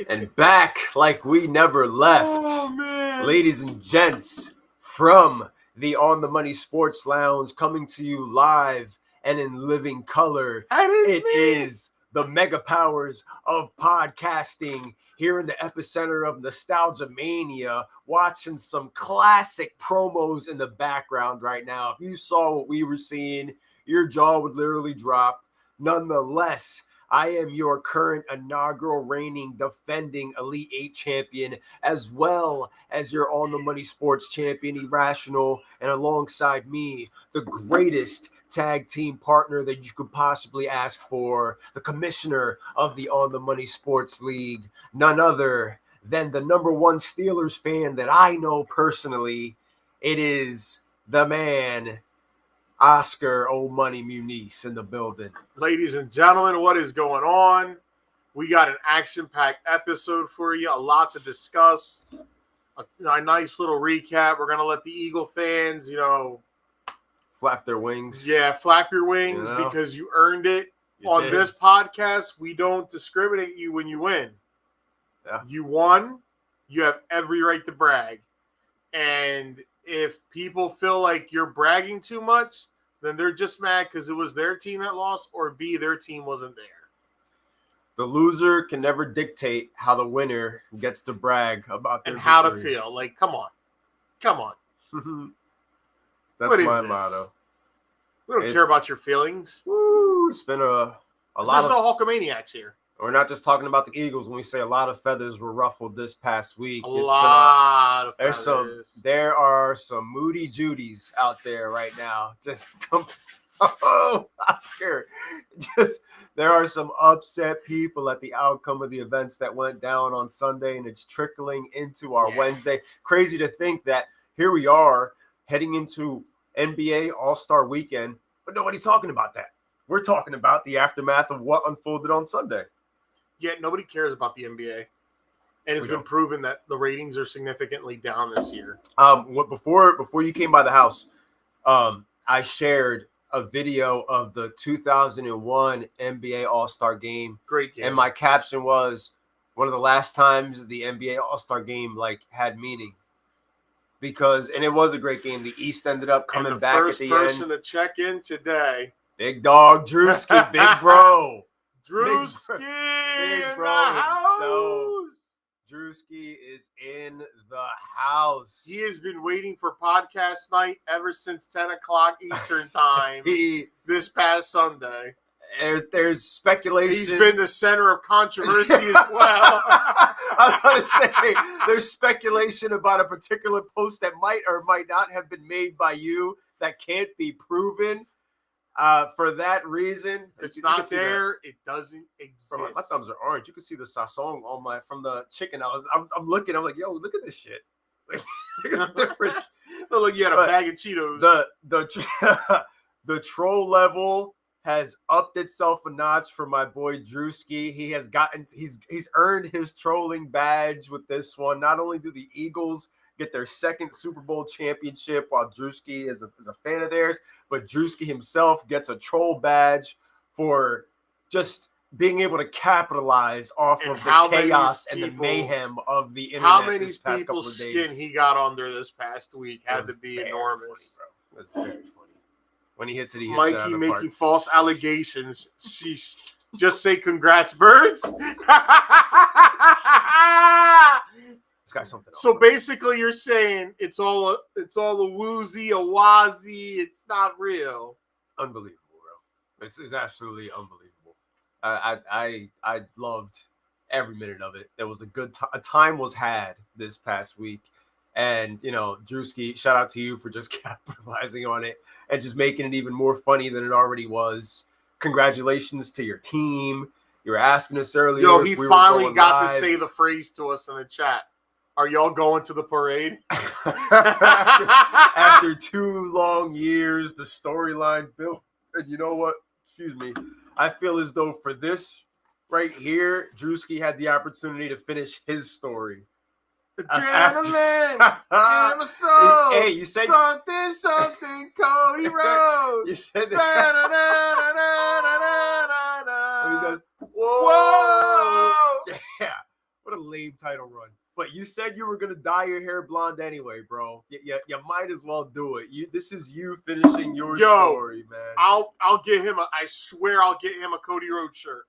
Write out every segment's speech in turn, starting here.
And back like we never left. Oh, man. Ladies and gents, from the On the Money Sports Lounge, coming to you live and in living color. It is the mega powers of podcasting here in the epicenter of Nostalgia Mania, watching some classic promos in the background right now. If you saw what we were seeing, your jaw would literally drop. Nonetheless, I am your current inaugural reigning defending Elite 8 champion, as well as your On the Money Sports champion, Irrational, and alongside me, the greatest tag team partner that you could possibly ask for, the commissioner of the On the Money Sports League, none other than the number one Steelers fan that I know personally. It is the man, Oscar O Money Muniz, in the building. Ladies and gentlemen, what is going on? We got an action-packed episode for you, a lot to discuss, a nice little recap. We're going to let the Eagle fans, Flap their wings. Yeah, flap your wings because you earned it. This podcast, we don't discriminate you when you win. Yeah. You won. You have every right to brag. And if people feel like you're bragging too much, then they're just mad because it was their team that lost, or B, their team wasn't there. The loser can never dictate how the winner gets to brag about their and how victory. To feel. Like, come on. That's what is my this? motto. We don't care about your feelings. Woo, it's been a lot There's of no Hulkamaniacs here. We're not just talking about the Eagles when we say a lot of feathers were ruffled this past week. There are some moody Judies out there right now. Oscar. There are some upset people at the outcome of the events that went down on Sunday, and it's trickling into our Wednesday. Crazy to think that here we are heading into NBA All-Star Weekend, but nobody's talking about that. We're talking about the aftermath of what unfolded on Sunday. Yet nobody cares about the NBA. And it's been proven that the ratings are significantly down this year. Before you came by the house, I shared a video of the 2001 NBA All-Star Game. Great game. And my caption was one of the last times the NBA All-Star Game had meaning. And it was a great game. The East ended up coming back at the end. First person to check in today. Big dog, Drewski, big bro. Drewski big bro himself. Drewski is in the house. He has been waiting for podcast night ever since 10 o'clock Eastern time this past Sunday. There's speculation. He's been the center of controversy as well. I was going to say, there's speculation about a particular post that might or might not have been made by you that can't be proven. For that reason, it's not there. It doesn't exist. My thumbs are orange. You can see the sazon from the chicken. I'm looking. I'm like, yo, look at this shit. Look at the difference. Look like you had a bag of Cheetos. The troll level has upped itself a notch for my boy Drewski. He's earned his trolling badge with this one. Not only do the Eagles get their second Super Bowl championship while Drewski is a fan of theirs, but Drewski himself gets a troll badge for just being able to capitalize off of the chaos and the mayhem of the internet. How many this past people's couple of days. skin he got under this past week had to be enormous. Funny, bro. That's very funny. When he hits it, Mikey making false allegations. Sheesh. Just say congrats, birds. Something else. So basically, you're saying it's all a woozy, a wazy. It's not real. Unbelievable, bro. It's absolutely unbelievable. I loved every minute of it. There was a time was had this past week, and Drewski, shout out to you for just capitalizing on it and just making it even more funny than it already was. Congratulations to your team. You were asking us earlier. Yo, he finally got to say the phrase to us in the chat. Are y'all going to the parade? after 2 long years, the storyline built. And you know what? Excuse me. I feel as though for this right here, Drewski had the opportunity to finish his story. Adrenaline, episode. Hey, you said something. Cody Rhodes. You said that. He goes, whoa. title run. But you said you were gonna dye your hair blonde anyway, bro. You might as well do it. This is you finishing your story, man. I'll get him I swear I'll get him a Cody Rhodes shirt.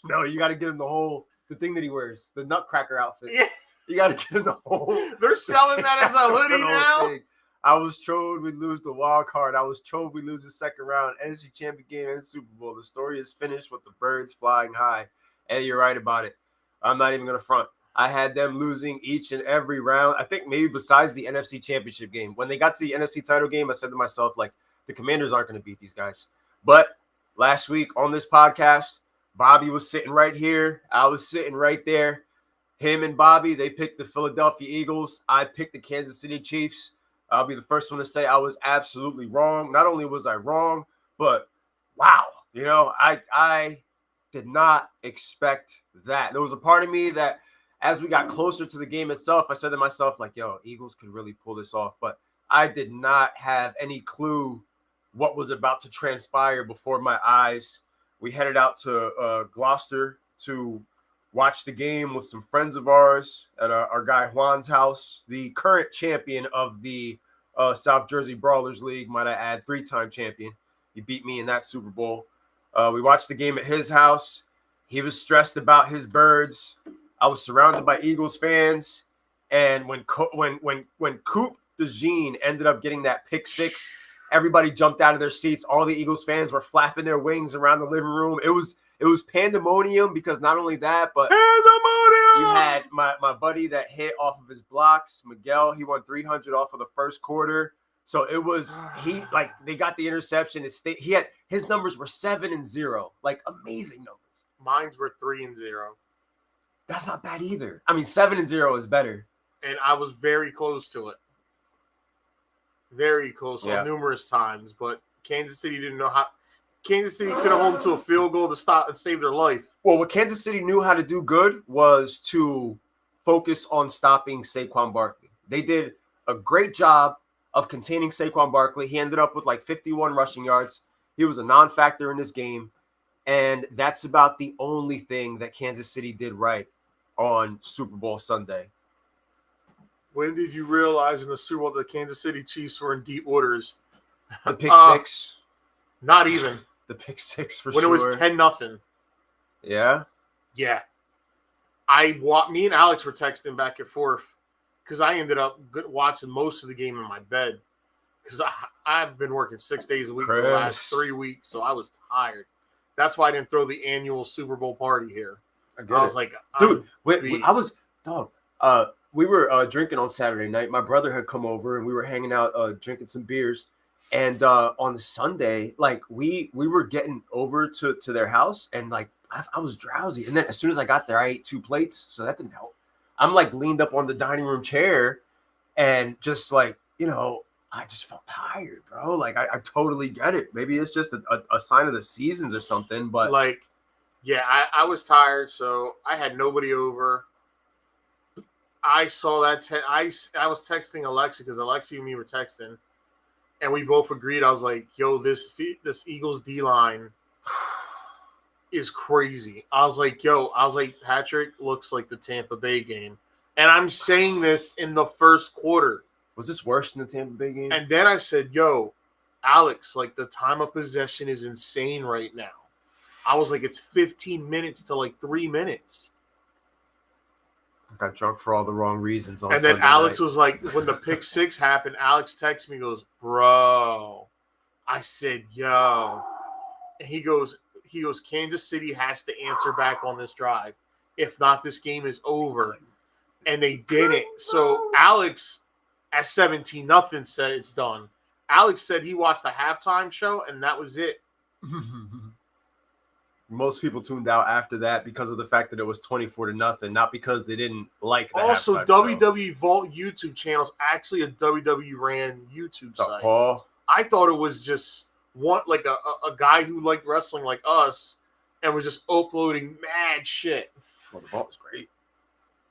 No, you got to get him the thing that he wears, the Nutcracker outfit. Yeah. You got to get him the whole. They're selling that as a hoodie now. Thing. I was told we'd lose the wild card. I was told we'd lose the second round, NFC Champion game and Super Bowl. The story is finished with the birds flying high. And you're right about it. I'm not even going to front. I had them losing each and every round. I think maybe besides the NFC Championship game. When they got to the NFC title game, I said to myself, like, the Commanders aren't going to beat these guys. But last week on this podcast, Bobby was sitting right here. I was sitting right there. Him and Bobby, they picked the Philadelphia Eagles. I picked the Kansas City Chiefs. I'll be the first one to say I was absolutely wrong. Not only was I wrong, but wow. You know, I did not expect that. There was a part of me that as we got closer to the game itself, I said to myself, like, yo, Eagles could really pull this off. But I did not have any clue what was about to transpire before my eyes. We headed out to Gloucester to watch the game with some friends of ours at our guy Juan's house, the current champion of the South Jersey Brawlers League, might I add, 3-time champion. He beat me in that Super Bowl. We watched the game at his house. He was stressed about his birds. I was surrounded by Eagles fans, and when Coop DeJean ended up getting that pick six, everybody jumped out of their seats. All the Eagles fans were flapping their wings around the living room. It was pandemonium because not only that, but you had my buddy that hit off of his blocks, Miguel. He won 300 off of the first quarter. So it was they got the interception. His numbers were 7-0, like amazing numbers. Mine's were 3-0. That's not bad either. I mean, 7-0 is better. And I was very close to it. Very close on numerous times, but Kansas City didn't know how. Kansas City could have home to a field goal to stop and save their life. Well, what Kansas City knew how to do good was to focus on stopping Saquon Barkley. They did a great job of containing Saquon Barkley. He ended up with like 51 rushing yards. He was a non-factor in this game, and that's about the only thing that Kansas City did right on Super Bowl Sunday. When did you realize in the Super Bowl that the Kansas City Chiefs were in deep waters? The pick six. Not even. The pick six for when sure. When it was 10-0. Yeah? Yeah. Me and Alex were texting back and forth because I ended up watching most of the game in my bed because I've been working 6 days a week for the last 3 weeks, so I was tired. That's why I didn't throw the annual Super Bowl party here. I was like, dude, we were drinking on Saturday night. My brother had come over and we were hanging out, drinking some beers. And on Sunday, like we were getting over to their house, and like I was drowsy. And then as soon as I got there, I ate 2 plates, so that didn't help. I'm like leaned up on the dining room chair, and just like, you know, I just felt tired, bro. Like I totally get it. Maybe it's just a sign of the seasons or something. But like, yeah, I was tired, so I had nobody over. I saw that. I was texting Alexi because Alexi and me were texting. And we both agreed. I was like, yo, this Eagles D-line is crazy. I was like, Patrick looks like the Tampa Bay game. And I'm saying this in the first quarter. Was this worse than the Tampa Bay game? And then I said, yo, Alex, like the time of possession is insane right now. I was like, it's 15 minutes to like 3 minutes. I got drunk for all the wrong reasons. And then Alex was like, when the pick six happened, Alex texts me, goes, bro. I said, yo. And he goes, Kansas City has to answer back on this drive. If not, this game is over. And they didn't. So Alex, at 17-0, said it's done. Alex said he watched the halftime show, and that was it. Most people tuned out after that because of the fact that it was 24-0, not because they didn't like the also, WWE Vault YouTube channel is actually a WWE ran YouTube site. Paul? I thought it was just a guy who liked wrestling like us and was just uploading mad shit. Well, the Vault is great.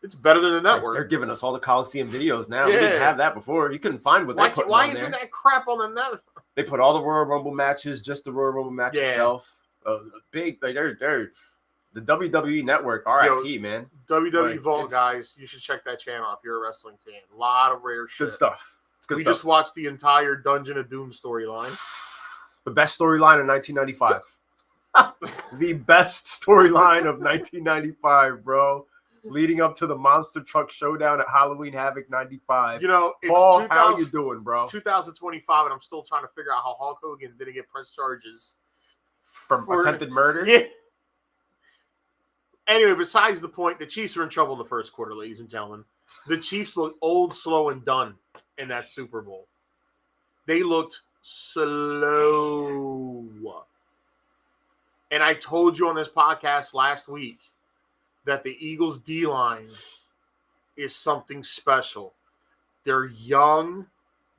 It's better than the network. They're giving us all the Coliseum videos now. Yeah. We didn't have that before. You couldn't find what they put on there. Why isn't that crap on the network? They put all the Royal Rumble matches, just the Royal Rumble match itself. Big, like they're The WWE Network, RIP, man. WWE Like, Vault, it's- guys. You should check that channel if you're a wrestling fan. A lot of rare shit. Good stuff. It's good We stuff. just watched the entire Dungeon of Doom storyline. The best storyline of 1995. The best storyline of 1995, bro. Leading up to the Monster Truck Showdown at Halloween Havoc 95. You know, it's Paul, how you doing, bro? It's 2025, and I'm still trying to figure out how Hulk Hogan didn't get press charges For attempted murder? Yeah. Anyway, besides the point, the Chiefs are in trouble in the first quarter, ladies and gentlemen. The Chiefs looked old, slow, and done in that Super Bowl. They looked slow. And I told you on this podcast last week that the Eagles' D-line is something special. They're young,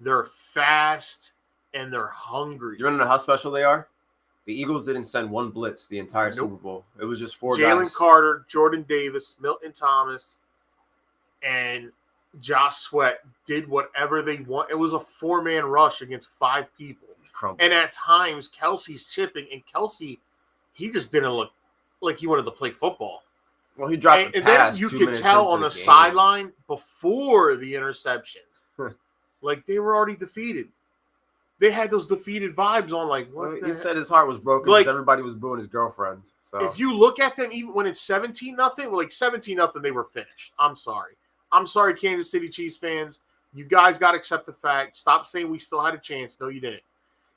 they're fast, and they're hungry. You want to know how special they are? The Eagles didn't send one blitz the entire Super Bowl. It was just 4 guys. Jalen Carter, Jordan Davis, Milton Thomas, and Josh Sweat did whatever they want. It was a 4-man rush against 5 people. And at times, Kelsey's chipping, and Kelsey, he just didn't look like he wanted to play football. Well, he dropped the pass. And then you could tell on the sideline before the interception, like they were already defeated. They had those defeated vibes on, like, what? Well, he said his heart was broken because everybody was booing his girlfriend. So if you look at them, even when it's 17-0, like 17-0, they were finished. I'm sorry, Kansas City Chiefs fans. You guys got to accept the fact. Stop saying we still had a chance. No, you didn't.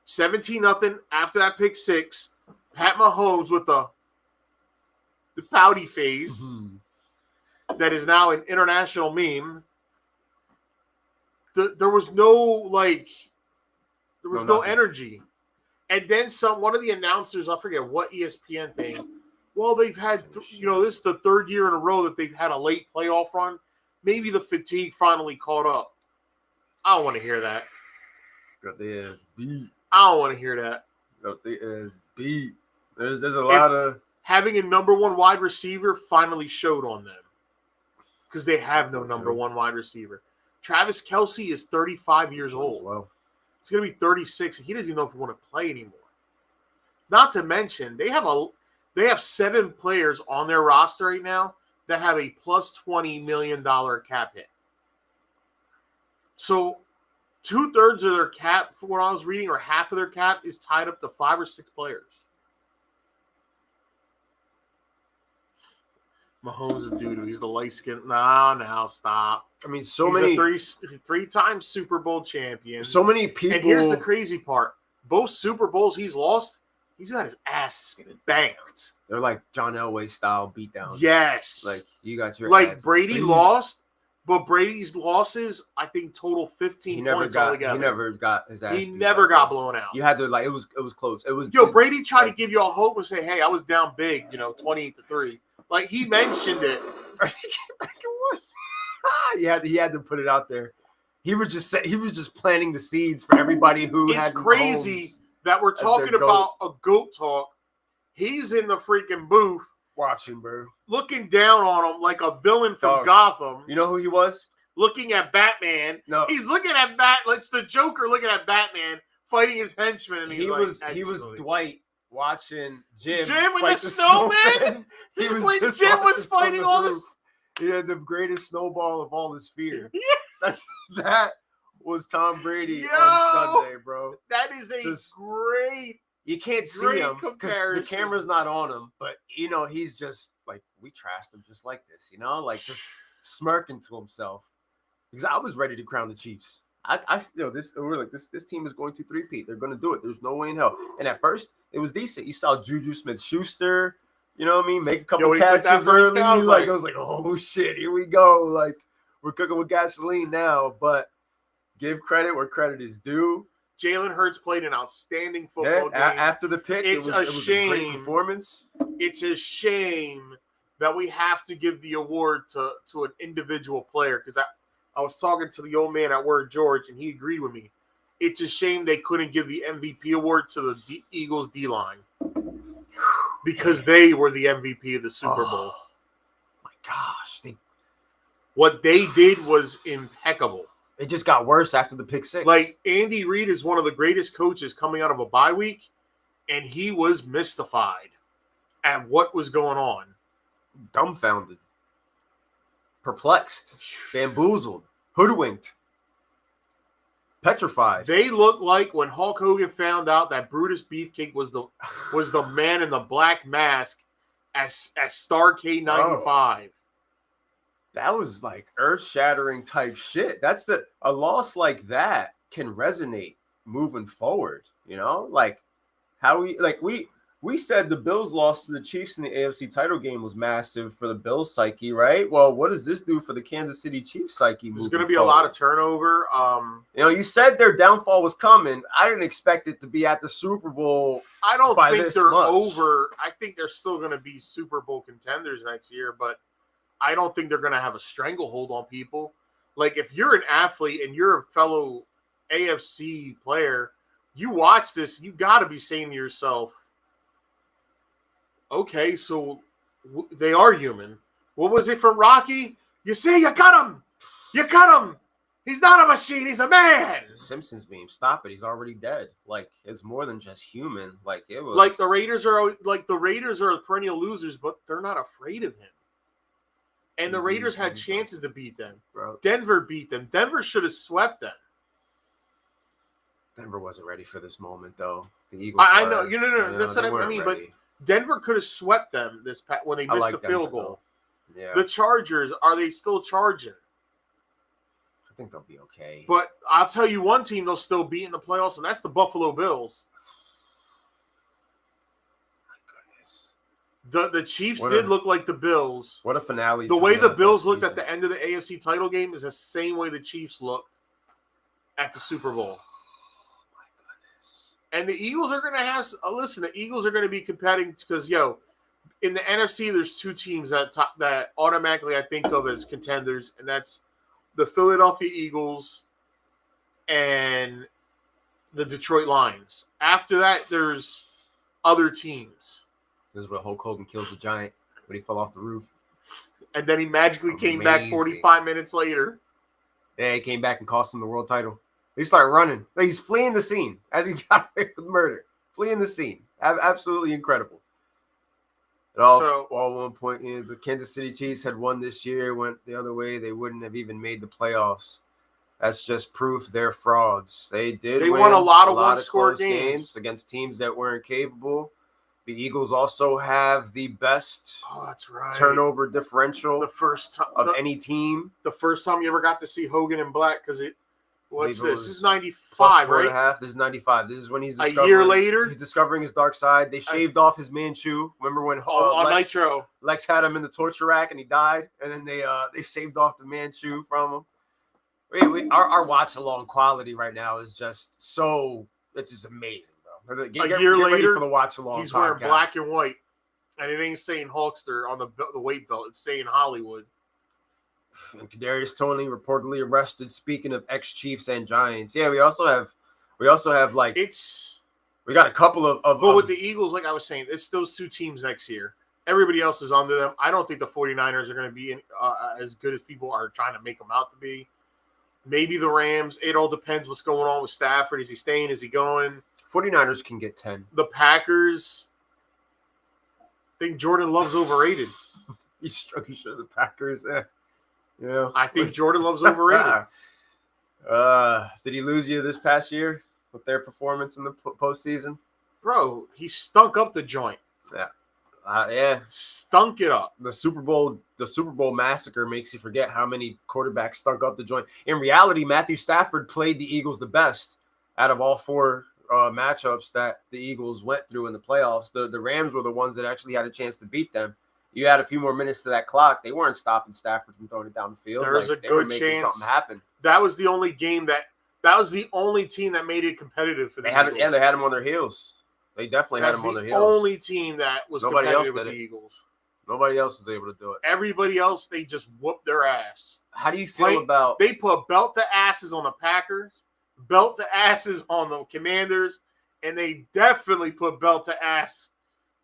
17-0 after that pick 6. Pat Mahomes with the pouty face that is now an international meme. There was no energy. And then one of the announcers, I forget what ESPN thing, well, they've had, this is the 3rd year in a row that they've had a late playoff run. Maybe the fatigue finally caught up. I don't want to hear that. I don't want to hear that. There's a lot of... Having a number 1 wide receiver finally showed on them. Because they have no number 1 wide receiver. Travis Kelce is 35 years old. Well, he's going to be 36. He doesn't even know if he want to play anymore. Not to mention, they have 7 players on their roster right now that have a plus $20 million cap hit. So 2/3 of their cap, from what I was reading, or half of their cap is tied up to 5 or 6 players. Mahomes is doo-doo. He's the light skin. Now, stop. I mean, He's a 3-time Super Bowl champion. So many people. And here's the crazy part. Both Super Bowls he's lost, he's got his ass banked. They're like John Elway style beatdowns. Yes. Like, you got your ass Brady lost, but Brady's losses, I think, total 15 points altogether. He never got his ass He never got blown out. You had to, it was close. It was. Brady tried to give you all hope and say, hey, I was down big, 28-3. Like, he mentioned it. He had to put it out there. He was just planting the seeds for everybody who had. It's crazy that we're talking about a GOAT talk. He's in the freaking booth watching, bro, looking down on him like a villain from Gotham. You know who he was? Looking at Batman. No, he's looking at It's the Joker looking at Batman fighting his henchman, and he was Dwight. Watching Jim with the snowman. When Jim was fighting all this, he had the greatest snowball of all his fear. Yeah. That was Tom Brady on Sunday, bro. That is great. You can't see him because the camera's not on him, but he's just like, we trashed him just like this, just smirking to himself. Because I was ready to crown the Chiefs. This team is going to 3-peat. They're going to do it. There's no way in hell. And at first, it was decent. You saw Juju Smith-Schuster, make a couple catches. I was like, oh shit, here we go. Like, we're cooking with gasoline now. But give credit where credit is due. Jalen Hurts played an outstanding football game. After the pick, it was a great performance. It's a shame that we have to give the award to an individual player, because I was talking to the old man at work, George, and he agreed with me. It's a shame they couldn't give the MVP award to the Eagles D-line, because they were the MVP of the Super Bowl. My gosh. What they did was impeccable. It just got worse after the pick 6. Like, Andy Reid is one of the greatest coaches coming out of a bye week, and he was mystified. at what was going on. Dumbfounded, perplexed, bamboozled, hoodwinked, petrified. They looked like when Hulk Hogan found out that Brutus Beefcake was the man in the black mask as Starrcade 95. That was like earth-shattering type shit. That's a loss like that can resonate moving forward. You know, like how we said the Bills loss to the Chiefs in the AFC title game was massive for the Bills psyche, right? Well, what does this do for the Kansas City Chiefs psyche? There's going to be a lot of turnover. You know, you said their downfall was coming. I didn't expect it to be at the Super Bowl. I don't think they're over. I think they're still going to be Super Bowl contenders next year, but I don't think they're going to have a stranglehold on people. Like, if you're an athlete and you're a fellow AFC player, you watch this, you got to be saying to yourself, okay, so they are human. What was it from Rocky? You see, you cut him. You cut him. He's not a machine. He's a man. It's a Simpsons meme. Stop it. He's already dead. Like, it's more than just human. Like, it was like the Raiders are perennial losers, but they're not afraid of him. And the Raiders had chances to beat them. Bro. Denver beat them. Denver should have swept them. Denver wasn't ready for this moment, though. The Eagles. I know. No. That's what I mean. Ready. But Denver could have swept them when they missed the field goal. Yeah. The Chargers, are they still charging? I think they'll be okay. But I'll tell you one team they'll still beat in the playoffs, and that's the Buffalo Bills. My goodness. The Chiefs did look like the Bills. What a finale. The way the Bills looked at the end of the AFC title game is the same way the Chiefs looked at the Super Bowl. And the Eagles are going to have – listen, the Eagles are going to be competing because, in the NFC, there's two teams that automatically I think of as contenders, and that's the Philadelphia Eagles and the Detroit Lions. After that, there's other teams. This is where Hulk Hogan kills the Giant when he fell off the roof. And then he magically came back 45 minutes later. Yeah, he came back and cost him the world title. He started running. He's fleeing the scene as he got away with murder. Fleeing the scene. Absolutely incredible. At one point, the Kansas City Chiefs had won this year, went the other way, they wouldn't have even made the playoffs. That's just proof they're frauds. They won a lot of one-score games against teams that weren't capable. The Eagles also have the best turnover differential of any team. The first time you ever got to see Hogan in black, because this is 95, right? This is 95. This is when he's a year later. He's discovering his dark side. They shaved off his Manchu. Remember when on Nitro, Lex had him in the torture rack and he died, and then they shaved off the Manchu from him. Our watch along quality right now is just it's just amazing, bro. A year later, for the watch along, he's wearing black and white, and it ain't saying Hulkster on the weight belt. It's saying Hollywood. And Kadarius Toney reportedly arrested. Speaking of ex-Chiefs and Giants, we also have we got a couple of. But with the Eagles, like I was saying, it's those two teams next year. Everybody else is under them. I don't think the 49ers are going to be as good as people are trying to make them out to be. Maybe the Rams. It all depends what's going on with Stafford. Is he staying? Is he going? 49ers can get 10. The Packers. I think Jordan Love's overrated. You sure the Packers? Yeah. I think Jordan Love's overrated. Did he lose you this past year with their performance in the postseason? Bro, he stunk up the joint. Yeah. Stunk it up. The Super Bowl massacre makes you forget how many quarterbacks stunk up the joint. In reality, Matthew Stafford played the Eagles the best out of all four matchups that the Eagles went through in the playoffs. The Rams were the ones that actually had a chance to beat them. You had a few more minutes to that clock. They weren't stopping Stafford from throwing it down the field. There was a good chance something happened. That was the only game that was the only team that made it competitive for the Eagles. They had him on their heels. They definitely had him on their heels. The only team that was competitive with the Eagles. Nobody else was able to do it. Everybody else, they just whooped their ass. How do you feel about? They put belt to asses on the Packers, belt to asses on the Commanders, and they definitely put belt to ass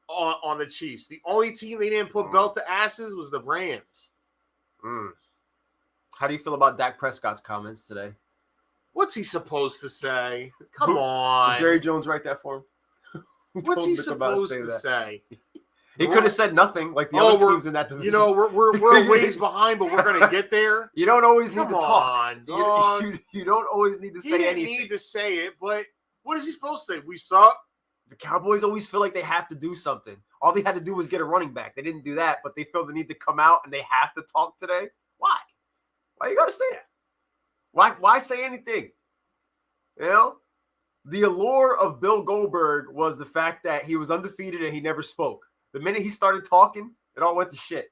on the Chiefs. The only team they didn't put belt to asses was the Rams. How do you feel about Dak Prescott's comments today? What's he supposed to say? Come on. Did Jerry Jones write that for him? What's he supposed to say? He could have said nothing like the other teams in that division. You know, we're a ways behind, but we're gonna get there. You don't always need to talk. You don't always need to say anything. He didn't need to say it, but what is he supposed to say? We suck. The Cowboys always feel like they have to do something. All they had to do was get a running back. They didn't do that, but they feel the need to come out and they have to talk today. Why? Why you gotta say that? Why say anything? You know? The allure of Bill Goldberg was the fact that he was undefeated and he never spoke. The minute he started talking, it all went to shit.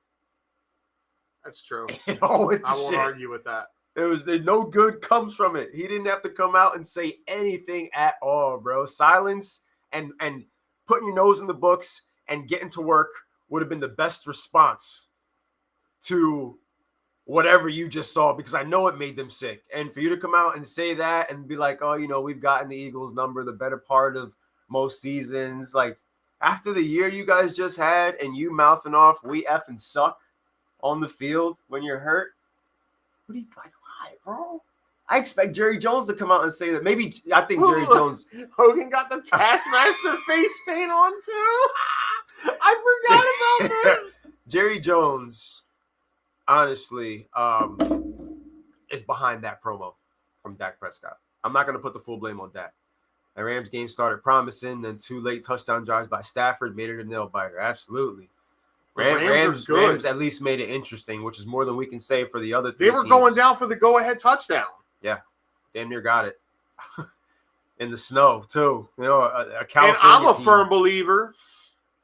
That's true. It all went to shit. I won't argue with that. No good comes from it. He didn't have to come out and say anything at all, bro. Silence and putting your nose in the books and getting to work would have been the best response to whatever you just saw, because I know it made them sick. And for you to come out and say that and be like, oh, you know, we've gotten the Eagles number the better part of most seasons. Like, after the year you guys just had and you mouthing off, we effing suck on the field when you're hurt. What do you like? Why, bro? I expect Jerry Jones to come out and say that. Maybe I think Jerry Jones. Hogan got the Taskmaster face paint on too. I forgot about this. Jerry Jones, honestly, is behind that promo from Dak Prescott. I'm not going to put the full blame on Dak. The Rams game started promising, then 2 late touchdown drives by Stafford made it a nail biter. Absolutely. Rams at least made it interesting, which is more than we can say for the other 3 They were teams. going down for the go-ahead touchdown. Yeah, damn near got it. In the snow, too. You know, a California And I'm a team. firm believer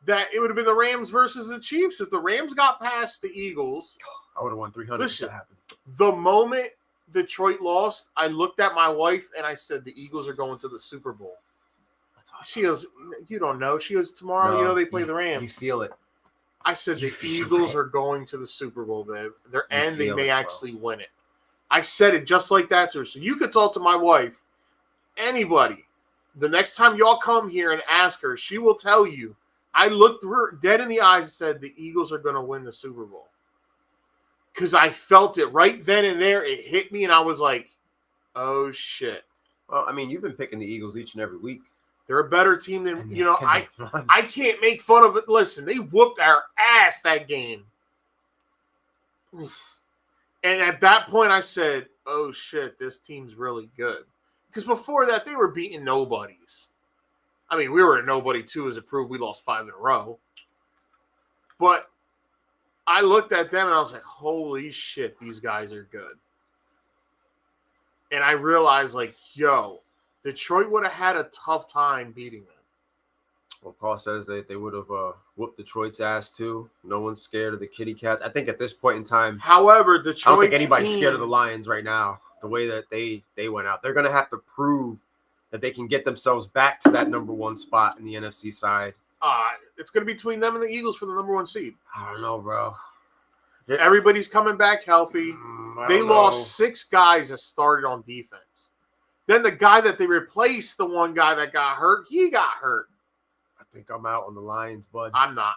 that it would have been the Rams versus the Chiefs. If the Rams got past the Eagles, I would have won 300 if that happened. The moment Detroit lost, I looked at my wife and I said, the Eagles are going to the Super Bowl. That's awesome. She goes, you don't know. She goes, tomorrow, you know, they play the Rams. You feel it. I said, the Eagles are going to the Super Bowl, babe. They may actually win it. I said it just like that to her. So you could talk to my wife, anybody. The next time y'all come here and ask her, she will tell you. I looked her dead in the eyes and said, the Eagles are going to win the Super Bowl. Because I felt it right then and there. It hit me, and I was like, oh, shit. Well, I mean, you've been picking the Eagles each and every week. They're a better team than, you know, I can't make fun of it. Listen, they whooped our ass that game. Oof. And at that point, I said, oh, shit, this team's really good. Because before that, they were beating nobodies. I mean, we were a nobody, too, as it proved we lost 5 in a row. But I looked at them, and I was like, holy shit, these guys are good. And I realized, like, yo, Detroit would have had a tough time beating them. Well, Paul says that they would have whooped Detroit's ass, too. No one's scared of the kitty cats. I think at this point in time, however, Detroit's I don't think anybody's scared of the Lions right now, the way that they went out. They're going to have to prove that they can get themselves back to that number 1 spot in the NFC side. It's going to be between them and the Eagles for the number 1 seed. I don't know, bro. Everybody's coming back healthy. They lost 6 guys that started on defense. Then the guy that they replaced, the one guy that got hurt, he got hurt. I think I'm out on the Lions, bud. I'm not.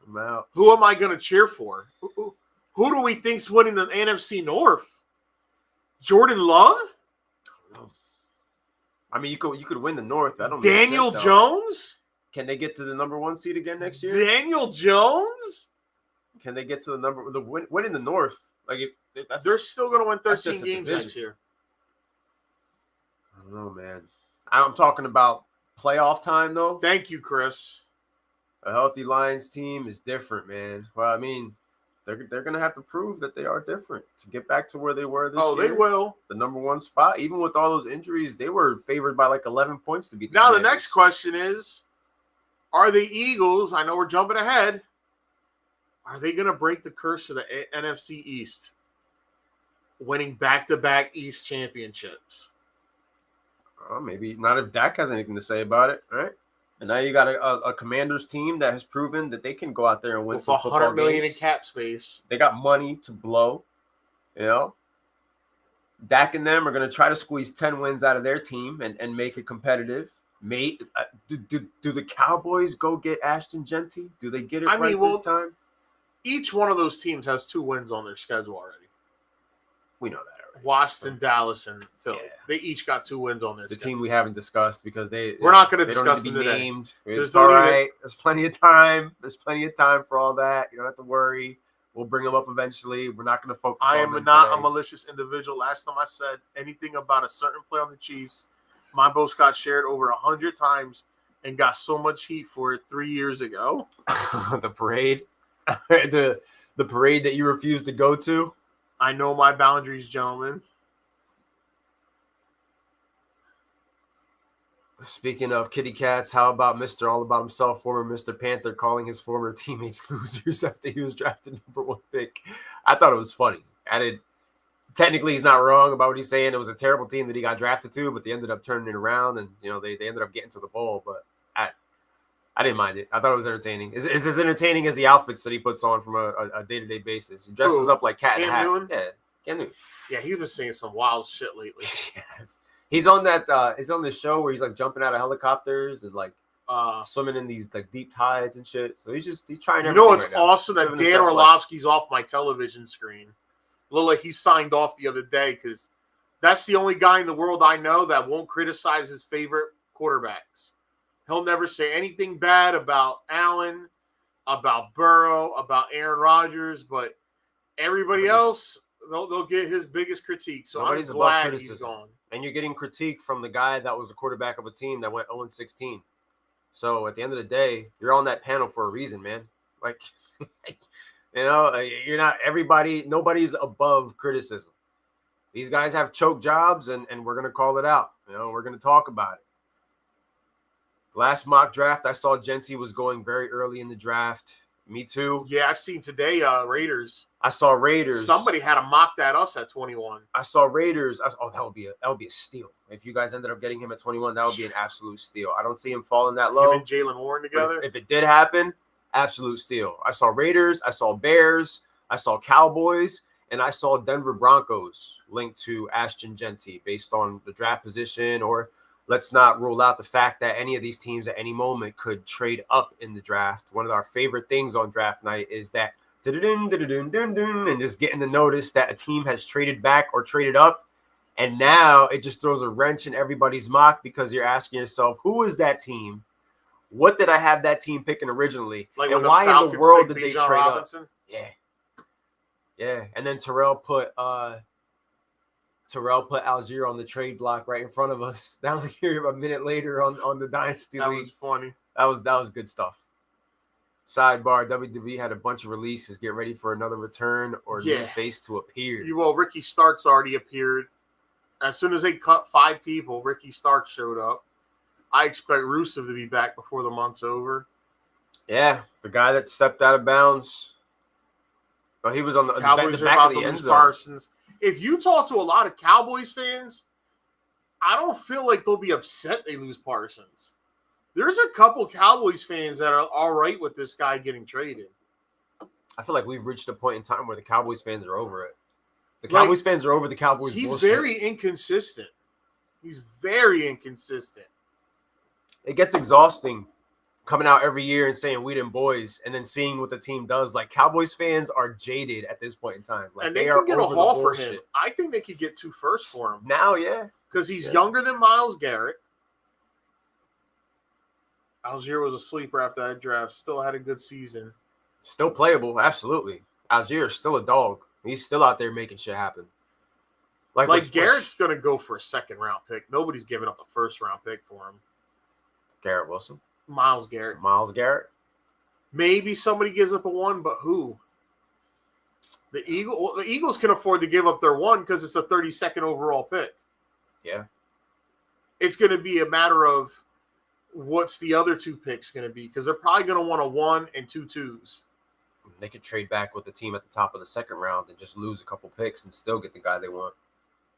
I'm out. Who am I going to cheer for? Who do we think's winning the NFC North? Jordan Love? I mean, you could win the North. I don't. Daniel Jones? Can they get to the number 1 seed again next year? Daniel Jones? Can they get to the win in the North? Like they're still going to win 13 games next year. I don't know, man. I'm talking about playoff time, though. Thank you, Chris. A healthy Lions team is different, man. Well, I mean, they're going to have to prove that they are different to get back to where they were this year. Oh, they will. The number 1 spot. Even with all those injuries, they were favored by like 11 points to beat the Now, Commanders. the next question is, are the Eagles, I know we're jumping ahead, are they going to break the curse of the NFC East, winning back-to-back East championships? Maybe not if Dak has anything to say about it, right? And now you got a Commanders team that has proven that they can go out there and win some football $100 million games. in cap space. They got money to blow, you know. Dak and them are going to try to squeeze 10 wins out of their team and make it competitive. Do the Cowboys go get Ashton Genty? Do they get it this time? Each one of those teams has 2 wins on their schedule already. We know that Washington, Dallas, and Philly. Yeah. They each got 2 wins on their The schedule. team we haven't discussed because We're not going to they don't need discuss to be them today. named. There's It's no all need right. There's plenty of time. There's plenty of time for all that. You don't have to worry. We'll bring them up eventually. We're not going to focus I on am them not today. a malicious individual. Last time I said anything about a certain player on the Chiefs, my post got shared over 100 times and got so much heat for it 3 years ago. The parade, the parade that you refused to go to. I know my boundaries, gentlemen. Speaking of kitty cats, how about Mr. All About Himself, former Mr. Panther, calling his former teammates losers after he was drafted #1 pick? I thought it was funny. Technically, he's not wrong about what he's saying. It was a terrible team that he got drafted to, but they ended up turning it around, and they ended up getting to the bowl. But I didn't mind it. I thought it was entertaining. Is as entertaining as the outfits that he puts on from a day-to-day basis. He dresses up like Cat in the Hat. Newton? Yeah, Cam Newton. Yeah, he's been saying some wild shit lately. Yes. He's on that. He's on this show where he's like jumping out of helicopters and like swimming in these like deep tides and shit. So he's trying. You know what's right awesome? That Dan Orlovsky's off my television screen. Look like he signed off the other day because that's the only guy in the world I know that won't criticize his favorite quarterbacks. He'll never say anything bad about Allen, about Burrow, about Aaron Rodgers, but everybody else, they'll get his biggest critique. So I'm glad he's gone. And you're getting critique from the guy that was the quarterback of a team that went 0-16. So at the end of the day, you're on that panel for a reason, man. Like, you're not everybody. Nobody's above criticism. These guys have choke jobs, and we're going to call it out. We're going to talk about it. Last mock draft, I saw Genty was going very early in the draft. Me too. Yeah, I seen today Raiders. I saw Raiders. Somebody had to mock that us at 21. I saw Raiders. That would be a steal. If you guys ended up getting him at 21, that would be an absolute steal. I don't see him falling that low. Him and Jalen Warren together. If it did happen, absolute steal. I saw Raiders. I saw Bears. I saw Cowboys. And I saw Denver Broncos linked to Ashton Genty based on the draft position, or let's not rule out the fact that any of these teams at any moment could trade up in the draft. One of our favorite things on draft night is that and just getting the notice that a team has traded back or traded up. And now it just throws a wrench in everybody's mock because you're asking yourself, who is that team? What did I have that team picking originally? And why in the world did they trade Robinson? up? Yeah. And then Terrell put Algier on the trade block right in front of us down here a minute later on the Dynasty League. That was funny. That was good stuff. Sidebar, WWE had a bunch of releases. Get ready for another return or new face to appear. Well, Ricky Starks already appeared. As soon as they cut 5 people, Ricky Starks showed up. I expect Rusev to be back before the month's over. Yeah, the guy that stepped out of bounds. Oh, he was on the Cowboys the back of the end zone. Parsons. If you talk to a lot of Cowboys fans, I don't feel like they'll be upset they lose Parsons. There's a couple Cowboys fans that are all right with this guy getting traded. I feel like we've reached a point in time where the Cowboys fans are over it. The Cowboys fans are over the Cowboys. He's bullshit. very inconsistent. He's very inconsistent. It gets exhausting coming out every year and saying we them boys and then seeing what the team does. Like, Cowboys fans are jaded at this point in time. Like, and they could get a haul for him. I think they could get 2 firsts for him. Now, yeah. Because he's younger than Myles Garrett. Algier was a sleeper after that draft. Still had a good season. Still playable, absolutely. Algier is still a dog. He's still out there making shit happen. Like Garrett's going to go for a 2nd-round pick. Nobody's giving up a 1st-round pick for him. Garrett Wilson. Myles Garrett. Maybe somebody gives up a 1, but who? The Eagles can afford to give up their 1 because it's a 32nd overall pick. Yeah. It's going to be a matter of what's the other 2 picks going to be, because they're probably going to want a 1 and 2 2s. They could trade back with the team at the top of the 2nd round and just lose a couple picks and still get the guy they want.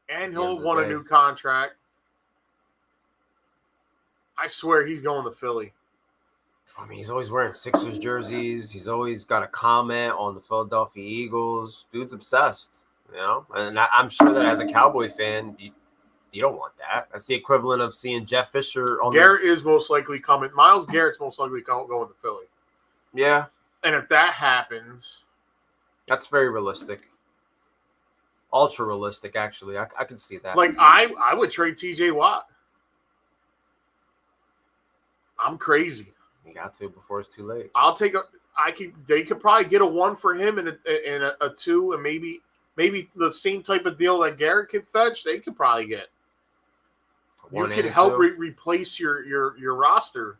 And he'll want a new contract. I swear he's going to Philly. I mean, he's always wearing Sixers jerseys. He's always got a comment on the Philadelphia Eagles. Dude's obsessed, And I'm sure that as a Cowboy fan, you don't want that. That's the equivalent of seeing Jeff Fisher on Garrett is most likely coming. Myles Garrett's most likely going to Philly. Yeah. And if that happens, that's very realistic. ultra realistic. Actually, I can see that. Like I would trade T.J. Watt. I'm crazy. You got to before it's too late. They could probably get a 1 for him and a 2, and maybe the same type of deal that Garrett could fetch. They could probably get. You can help replace your roster.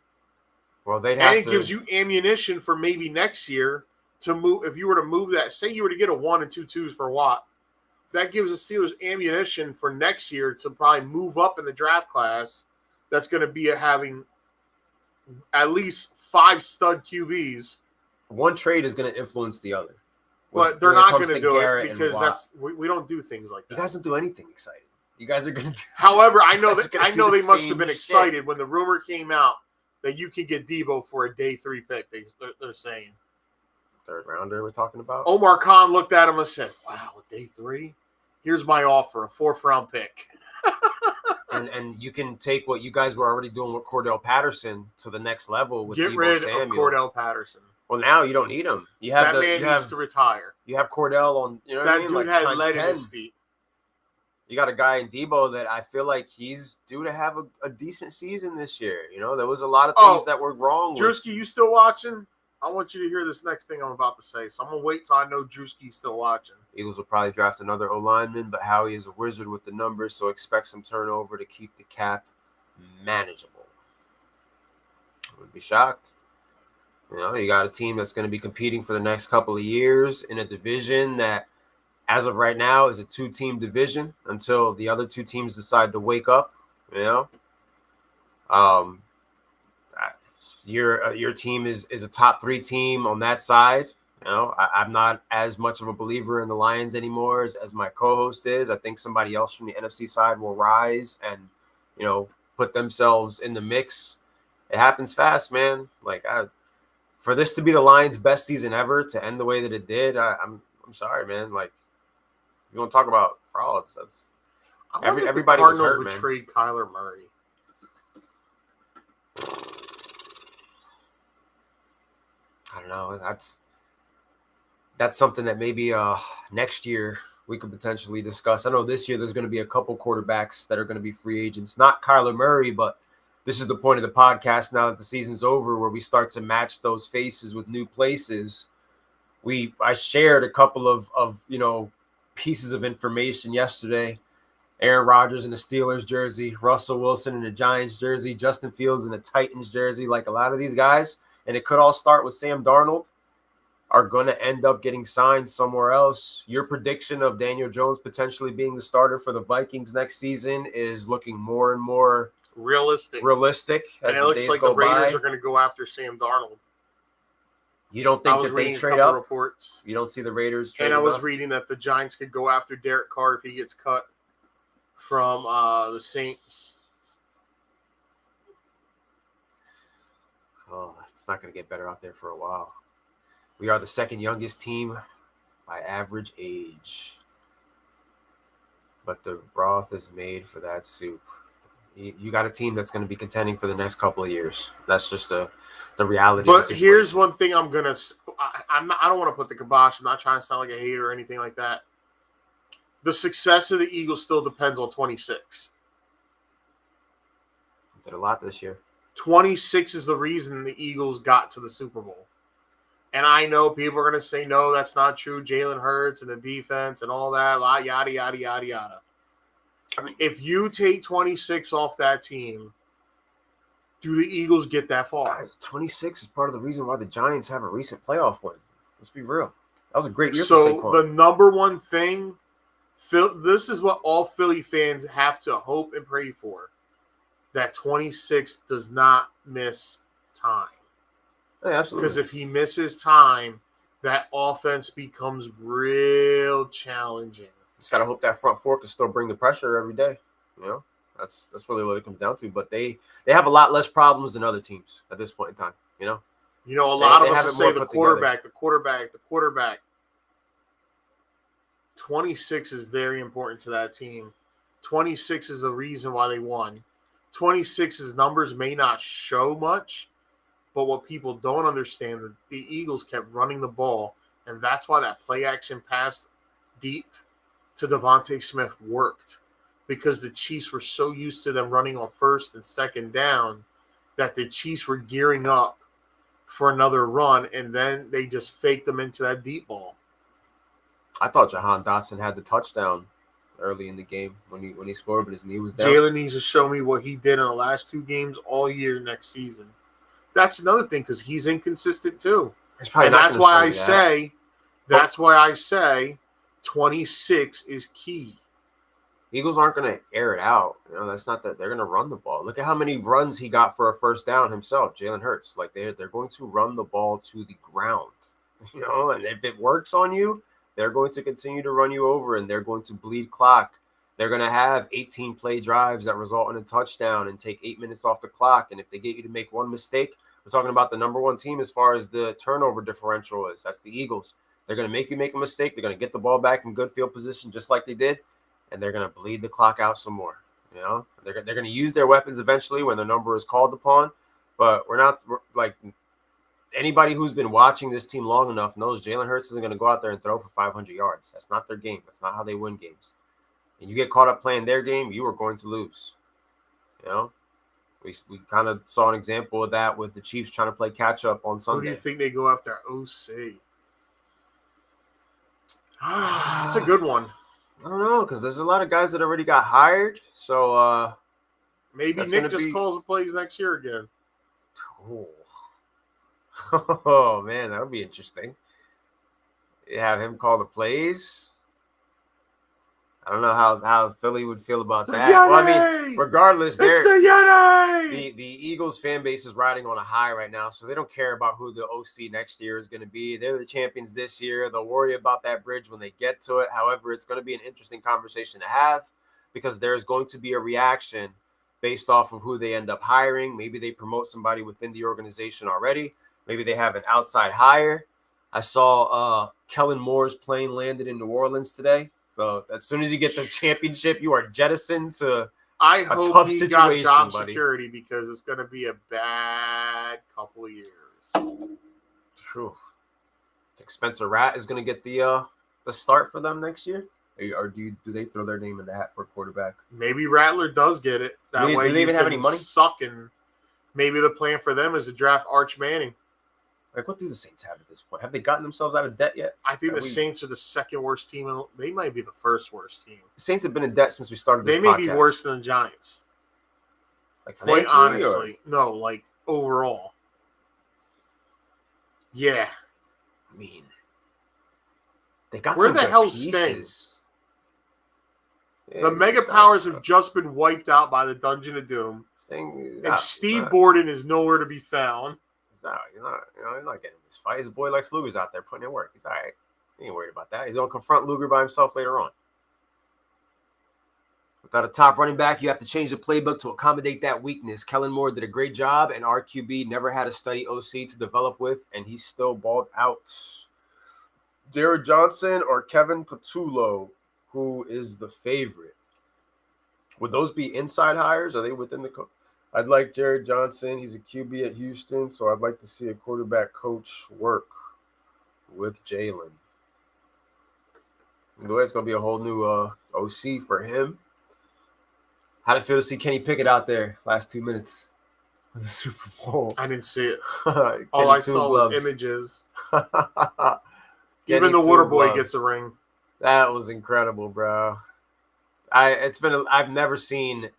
Well, they'd have to. And it gives you ammunition for maybe next year to move. If you were to move that, say you were to get a 1 and 2 2s for Watt, that gives the Steelers ammunition for next year to probably move up in the draft class. That's going to be having at least 5 stud QBs. One trade is going to influence the other. But they're not going to do it because we don't do things like that. You guys don't do anything exciting. You guys are going to do. However, I know they must have been excited when the rumor came out that you can get Debo for a day 3 pick. They're saying 3rd rounder we're talking about. Omar Khan looked at him and said, "Wow, day 3. Here's my offer, a 4th round pick." And you can take what you guys were already doing with Cordell Patterson to the next level with Get Deebo rid Samuel. of Cordell Patterson. Well, now you don't need him. You have that man needs to retire. You have Cordell on. You know what that I mean? dude like had lead 10. in his feet. You got a guy in Debo that I feel like he's due to have a decent season this year. You know, there was a lot of things that were wrong. Drewski, you still watching? I want you to hear this next thing I'm about to say. So I'm going to wait till I know Drewski's still watching. Eagles will probably draft another O-lineman, but Howie is a wizard with the numbers, so expect some turnover to keep the cap manageable. I would be shocked. You know, you got a team that's going to be competing for the next couple of years in a division that, as of right now, is a 2-team division until the other 2 teams decide to wake up. You know, your team is a top 3 team on that side. You know, I'm not as much of a believer in the Lions anymore as my co-host is. I think somebody else from the NFC side will rise and, you know, put themselves in the mix. It happens fast, man. Like, for this to be the Lions' best season ever, to end the way that it did, I'm sorry, man. Like, you want to talk about frauds? That's everybody was hurt, man. Trade Kyler Murray. I don't know. That's something that maybe next year we could potentially discuss. I know this year there's going to be a couple quarterbacks that are going to be free agents. Not Kyler Murray, but this is the point of the podcast now that the season's over, where we start to match those faces with new places. I shared a couple of you know, pieces of information yesterday. Aaron Rodgers in a Steelers jersey, Russell Wilson in a Giants jersey, Justin Fields in a Titans jersey, like a lot of these guys. And it could all start with Sam Darnold, are going to end up getting signed somewhere else. Your prediction of Daniel Jones potentially being the starter for the Vikings next season is looking more and more realistic. And it looks like the Raiders are going to go after Sam Darnold. You don't think that they trade up? Reports. You don't see the Raiders trading up? And I was up? Reading that the Giants could go after Derek Carr if he gets cut from the Saints. Oh, it's not going to get better out there for a while. We are the 2nd youngest team by average age. But the broth is made for that soup. You got a team that's going to be contending for the next couple of years. That's just the reality. But here's one thing I don't want to put the kibosh. I'm not trying to sound like a hater or anything like that. The success of the Eagles still depends on 26. Did a lot this year. 26 is the reason the Eagles got to the Super Bowl. And I know people are going to say, no, that's not true. Jalen Hurts and the defense and all that, yada, yada, yada, yada. I mean, if you take 26 off that team, do the Eagles get that far? Guys, 26 is part of the reason why the Giants have a recent playoff win. Let's be real. That was a great year for Saquon. So the number one thing, this is what all Philly fans have to hope and pray for, that 26 does not miss time. Yeah, absolutely. Because if he misses time, that offense becomes real challenging. Just gotta hope that front four can still bring the pressure every day. You know, that's really what it comes down to. But they have a lot less problems than other teams at this point in time. You know, a lot of us will say the quarterback. 26 is very important to that team. 26 is the reason why they won. 26's numbers may not show much, but what people don't understand is the Eagles kept running the ball, and that's why that play action pass deep to Devontae Smith worked because the Chiefs were so used to them running on first and second down that the Chiefs were gearing up for another run, and then they just faked them into that deep ball. I thought Jahan Dotson had the touchdown early in the game when he scored, but his knee was down. Jalen needs to show me what he did in the last 2 games all year next season. That's another thing because he's inconsistent too. And that's why I say 26 is key. Eagles aren't going to air it out. That's not that they're going to run the ball. Look at how many runs he got for a first down himself, Jalen Hurts. Like they're going to run the ball to the ground, and if it works on you, they're going to continue to run you over, and they're going to bleed clock. They're going to have 18 play drives that result in a touchdown and take 8 minutes off the clock. And if they get you to make one mistake, we're talking about the number 1 team as far as the turnover differential is. That's the Eagles. They're going to make you make a mistake. They're going to get the ball back in good field position just like they did, and they're going to bleed the clock out some more. They're going to use their weapons eventually when the number is called upon, but we're like anybody who's been watching this team long enough knows Jalen Hurts isn't going to go out there and throw for 500 yards. That's not their game. That's not how they win games. And you get caught up playing their game, you are going to lose. We kind of saw an example of that with the Chiefs trying to play catch up on Sunday. Who do you think they go after? OC. That's a good one. I don't know, because there's a lot of guys that already got hired. So maybe Nick just calls the plays next year again. Oh man, that would be interesting. You have him call the plays. I don't know how Philly would feel about that. Well, I mean, regardless, the Eagles fan base is riding on a high right now, so they don't care about who the OC next year is going to be. They're the champions this year. They'll worry about that bridge when they get to it. However, it's going to be an interesting conversation to have because there's going to be a reaction based off of who they end up hiring. Maybe they promote somebody within the organization already. Maybe they have an outside hire. I saw Kellen Moore's plane landed in New Orleans today. So as soon as you get the championship, you are jettisoned to I a hope tough he situation, got job buddy. security because it's going to be a bad couple of years. True. Think Spencer Ratt is going to get the start for them next year, or do they throw their name in the hat for a quarterback? Maybe Rattler does get it. That way, do they even have any money? Sucking. Maybe the plan for them is to draft Arch Manning. Like, what do the Saints have at this point? Have they gotten themselves out of debt yet? I think the Saints are the second worst team. They might be the first worst team. The Saints have been in debt since we started this podcast. They may be worse than the Giants. Like, quite honestly. No, like, overall. Yeah. I mean, they got where some the good hell pieces. Sting? Yeah, the Mega Powers have just been wiped out by the Dungeon of Doom. Sting, and Steve Borden is nowhere to be found. He's not getting this fight. His boy Lex Luger's out there putting in work. He's all right. He ain't worried about that. He's going to confront Luger by himself later on. Without a top running back, you have to change the playbook to accommodate that weakness. Kellen Moore did a great job, and RQB never had a steady OC to develop with, and he still balled out. Jared Johnson or Kevin Patullo, who is the favorite? Would those be inside hires? Are they within the I'd like Jared Johnson. He's a QB at Houston, so I'd like to see a quarterback coach work with Jalen. The way it's going to be a whole new OC for him. How'd it feel to see Kenny Pickett out there last 2 minutes of the Super Bowl? I didn't see it. All I saw was images. Even the water boy gets a ring. That was incredible, bro. I've never seen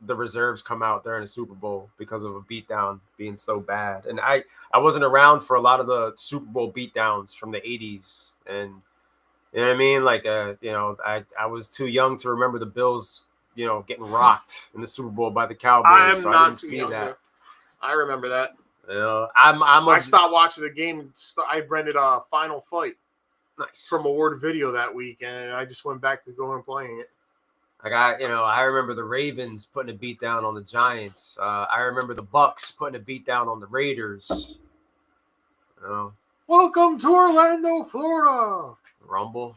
the reserves come out during a Super Bowl because of a beatdown being so bad. And I wasn't around for a lot of the Super Bowl beatdowns from the 80s. And you know what I mean? Like, I was too young to remember the Bills, getting rocked in the Super Bowl by the Cowboys. I didn't see that. I remember that. I stopped watching the game. And I rented a Final Fight. Nice. From Award Video that week, and I just went back to going and playing it. I remember the Ravens putting a beat down on the Giants. I remember the Bucks putting a beat down on the Raiders. Welcome to Orlando, Florida. Rumble.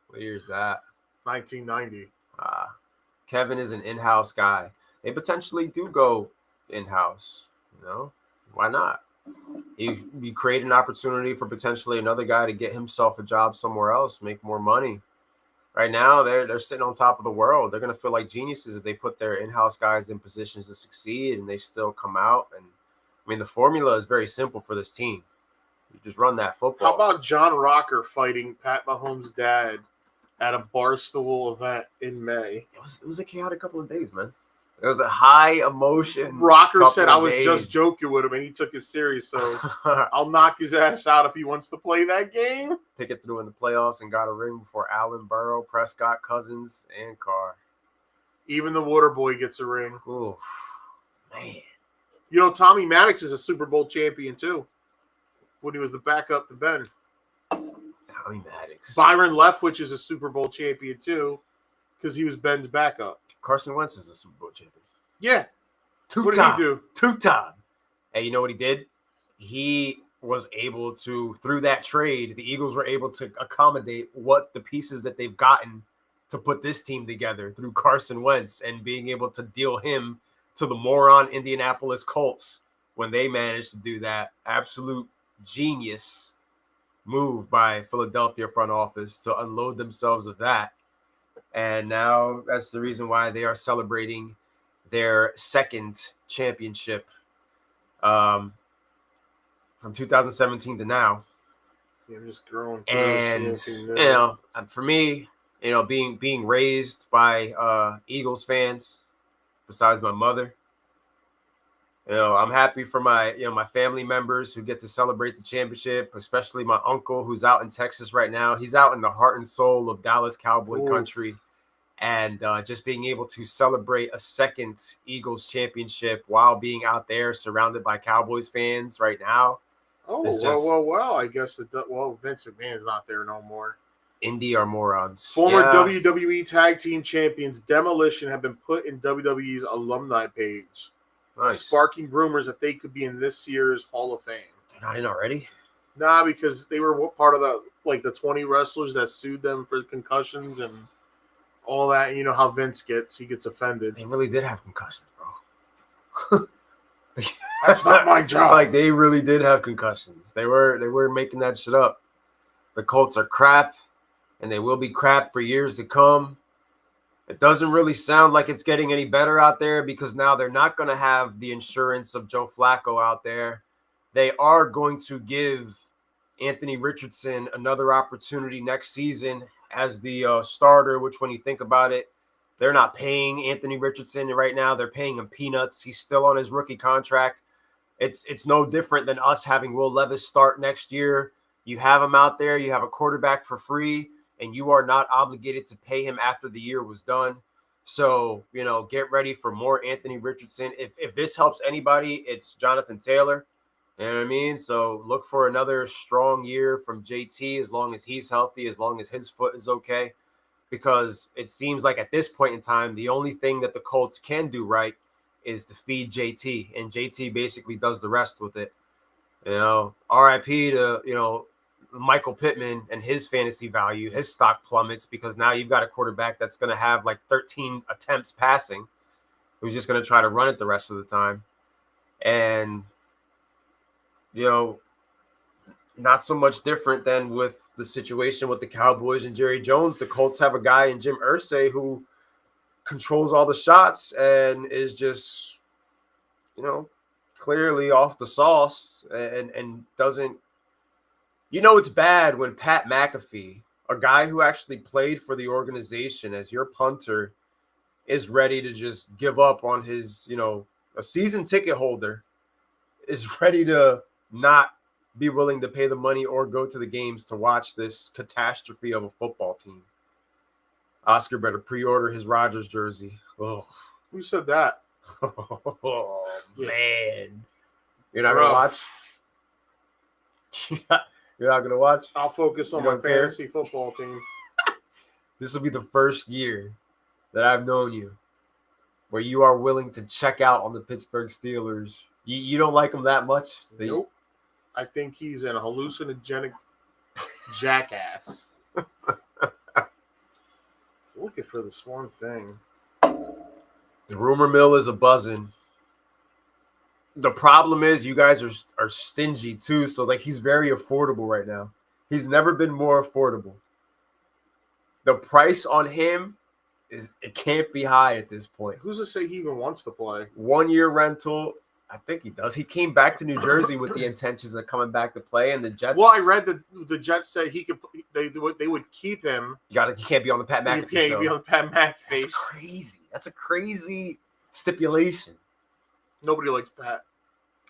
What year is that? 1990. Kevin is an in-house guy. They potentially do go in-house. Why not? You create an opportunity for potentially another guy to get himself a job somewhere else, make more money. right now they're sitting on top of the world. They're gonna feel like geniuses if they put their in-house guys in positions to succeed and they still come out. And I mean, the formula is very simple for this team. You just run that football. How about John Rocker fighting Pat Mahomes' dad at a Barstool event in May? It was a chaotic couple of days, man. It was a high emotion. Rocker said I was just joking with him, and he took it serious. So I'll knock his ass out if he wants to play that game. Pickett threw in the playoffs and got a ring before Allen, Burrow, Prescott, Cousins, and Carr. Even the water boy gets a ring. Ooh, man. You know, Tommy Maddox is a Super Bowl champion, too, when he was the backup to Ben. Tommy Maddox. Byron Leftwich is a Super Bowl champion, too, because he was Ben's backup. Carson Wentz is a Super Bowl champion. Yeah. What did he do? Two-time. Hey, you know what he did? He was able to, through that trade, the Eagles were able to accommodate what the pieces that they've gotten to put this team together through Carson Wentz and being able to deal him to the moron Indianapolis Colts when they managed to do that. Absolute genius move by Philadelphia front office to unload themselves of that. And now that's the reason why they are celebrating their second championship from 2017 to now. Yeah, I'm just growing. And, for me, being raised by Eagles fans, besides my mother, I'm happy for my family members who get to celebrate the championship, especially my uncle who's out in Texas right now. He's out in the heart and soul of Dallas Cowboy country. And just being able to celebrate a second Eagles championship while being out there surrounded by Cowboys fans right now. Oh, well, I guess Vince McMahon's not there no more. Indy are morons. Former WWE Tag Team Champions Demolition have been put in WWE's alumni page. Nice. Sparking rumors that they could be in this year's Hall of Fame. They're not in already? Nah, because they were part of the 20 wrestlers that sued them for concussions and all that. And you know how Vince gets. He gets offended. They really did have concussions, bro. That's not my job. Like, they really did have concussions. They were making that shit up. The Colts are crap, and they will be crap for years to come. It doesn't really sound like it's getting any better out there because now they're not going to have the insurance of Joe Flacco out there. They are going to give Anthony Richardson another opportunity next season as the starter, which when you think about it, they're not paying Anthony Richardson right now. They're paying him peanuts. He's still on his rookie contract. It's no different than us having Will Levis start next year. You have him out there. You have a quarterback for free, and you are not obligated to pay him after the year was done. So, get ready for more Anthony Richardson. If this helps anybody, it's Jonathan Taylor. You know what I mean? So look for another strong year from JT as long as he's healthy, as long as his foot is okay. Because it seems like at this point in time, the only thing that the Colts can do right is to feed JT. And JT basically does the rest with it. RIP to, Michael Pittman and his fantasy value, his stock plummets because now you've got a quarterback that's going to have like 13 attempts passing, who's just going to try to run it the rest of the time. And, not so much different than with the situation with the Cowboys and Jerry Jones. The Colts have a guy in Jim Irsay who controls all the shots and is just, clearly off the sauce and doesn't. It's bad when Pat McAfee, a guy who actually played for the organization as your punter, is ready to just give up on his, a season ticket holder is ready to not be willing to pay the money or go to the games to watch this catastrophe of a football team. Oscar better pre-order his Rodgers jersey. Oh. Who said that? Oh, man. You're not going to watch? You're not going to watch? I'll focus on my fantasy football team. This will be the first year that I've known you where you are willing to check out on the Pittsburgh Steelers. You don't like them that much? Nope. I think he's an hallucinogenic jackass. Looking for this one thing. The rumor mill is a buzzing. The problem is you guys are stingy too. So he's very affordable right now. He's never been more affordable. The price on him it can't be high at this point. Who's to say he even wants to play? 1 year rental. I think he does. He came back to New Jersey with the intentions of coming back to play, and the Jets. Well, I read that the Jets said he could. They would keep him. You can't be on the Pat McAfee show. You can't be on the Pat McAfee. That's crazy. That's a crazy stipulation. Nobody likes Pat.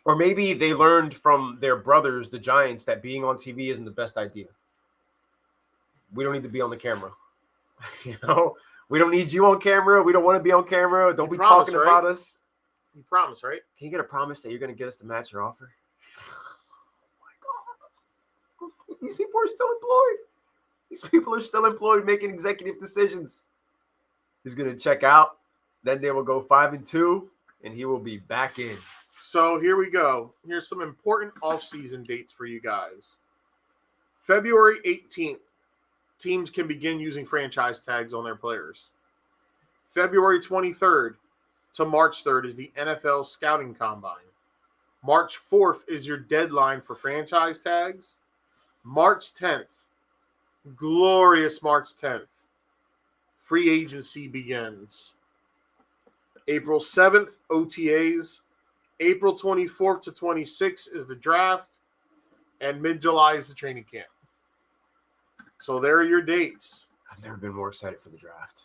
Or maybe they learned from their brothers, the Giants, that being on TV isn't the best idea. We don't need to be on the camera. We don't need you on camera. We don't want to be on camera. Don't be talking about us. You promise, right? Can you get a promise that you're going to get us to match your offer? Oh, my God. These people are still employed. These people are still employed making executive decisions. He's going to check out. Then they will go 5-2, and he will be back in. So here we go. Here's some important off-season dates for you guys. February 18th, teams can begin using franchise tags on their players. February 23rd to March 3rd is the NFL Scouting Combine. March 4th is your deadline for franchise tags. March 10th, glorious March 10th, free agency begins. April 7th, OTAs. April 24th to 26th is the draft. And mid-July is the training camp. So there are your dates. I've never been more excited for the draft.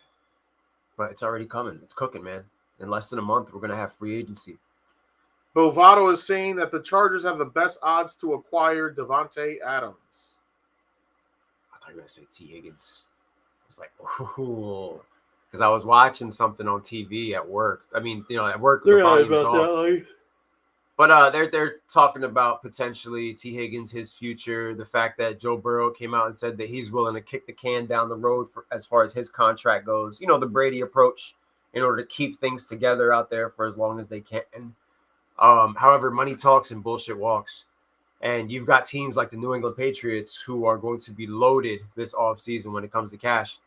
But it's already coming. It's cooking, man. In less than a month, we're going to have free agency. Bovado is saying that the Chargers have the best odds to acquire Davante Adams. I thought you were going to say T. Higgins. I was like, ooh. Because I was watching something on TV at work. I mean, at work, the volume's off. But they're talking about potentially T. Higgins, his future, the fact that Joe Burrow came out and said that he's willing to kick the can down the road for as far as his contract goes. The Brady approach in order to keep things together out there for as long as they can. However, money talks and bullshit walks. And you've got teams like the New England Patriots who are going to be loaded this offseason when it comes to cash.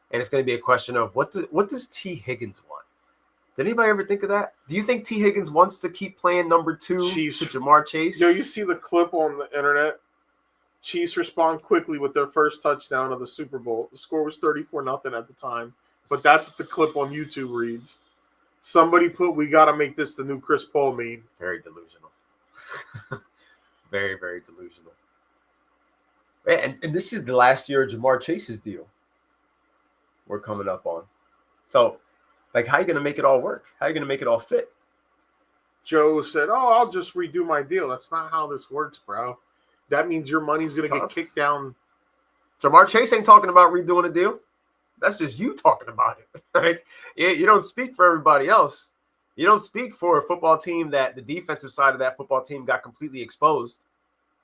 And it's going to be a question of what does T. Higgins want? Did anybody ever think of that? Do you think T. Higgins wants to keep playing number 2 Chiefs. to Jamar Chase? You see the clip on the internet? Chiefs respond quickly with their first touchdown of the Super Bowl. The score was 34-0 at the time. But that's what the clip on YouTube reads. Somebody put, "We got to make this the new Chris Paul meme." Very delusional. Very, very delusional. And this is the last year of Jamar Chase's deal we're coming up on. So, how are you going to make it all work? How are you going to make it all fit? Joe said, I'll just redo my deal. That's not how this works, bro. That means your money's going to get kicked down. Jamar Chase ain't talking about redoing a deal. That's just you talking about it. You don't speak for everybody else. You don't speak for a football team that the defensive side of that football team got completely exposed,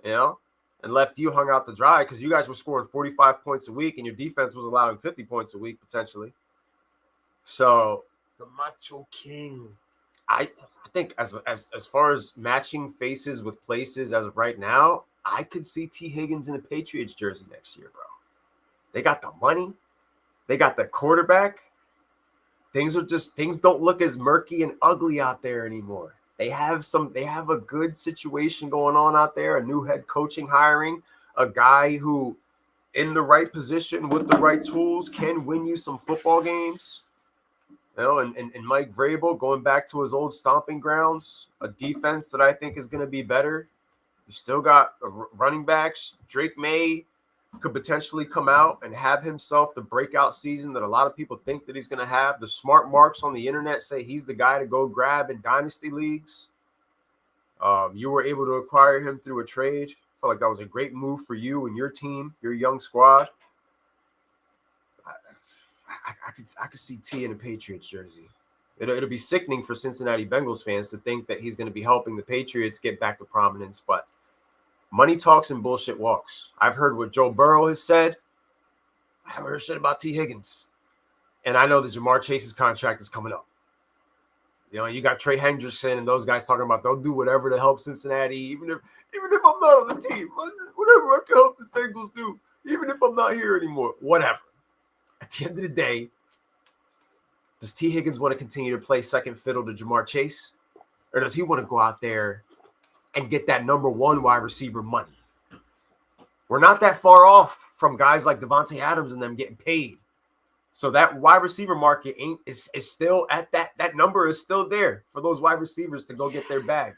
and left you hung out to dry because you guys were scoring 45 points a week and your defense was allowing 50 points a week potentially. So the Macho King. I think as far as matching faces with places as of right now, I could see T. Higgins in a Patriots jersey next year, bro. They got the money. They got the quarterback. Things don't look as murky and ugly out there anymore. They have a good situation going on out there, a new head coaching hiring, a guy who in the right position with the right tools can win you some football games. And Mike Vrabel going back to his old stomping grounds, a defense that I think is going to be better. You still got running backs. Drake May could potentially come out and have himself the breakout season that a lot of people think that he's going to have. The smart marks on the internet say he's the guy to go grab in dynasty leagues. You were able to acquire him through a trade. I felt like that was a great move for you and your team, your young squad. I could see T in a Patriots jersey. It'll be sickening for Cincinnati Bengals fans to think that he's going to be helping the Patriots get back to prominence, but money talks and bullshit walks. I've heard what Joe Burrow has said. I haven't heard shit about T. Higgins. And I know that Jamar Chase's contract is coming up. You got Trey Hendrickson and those guys talking about they'll do whatever to help Cincinnati, even if I'm not on the team. Whatever I can help the Bengals do, even if I'm not here anymore. Whatever. At the end of the day, does T. Higgins want to continue to play second fiddle to Jamar Chase? Or does he want to go out there and get that number 1 wide receiver money? We're not that far off from guys like Davante Adams and them getting paid So that wide receiver market is still at that number is still there for those wide receivers to go get their bag.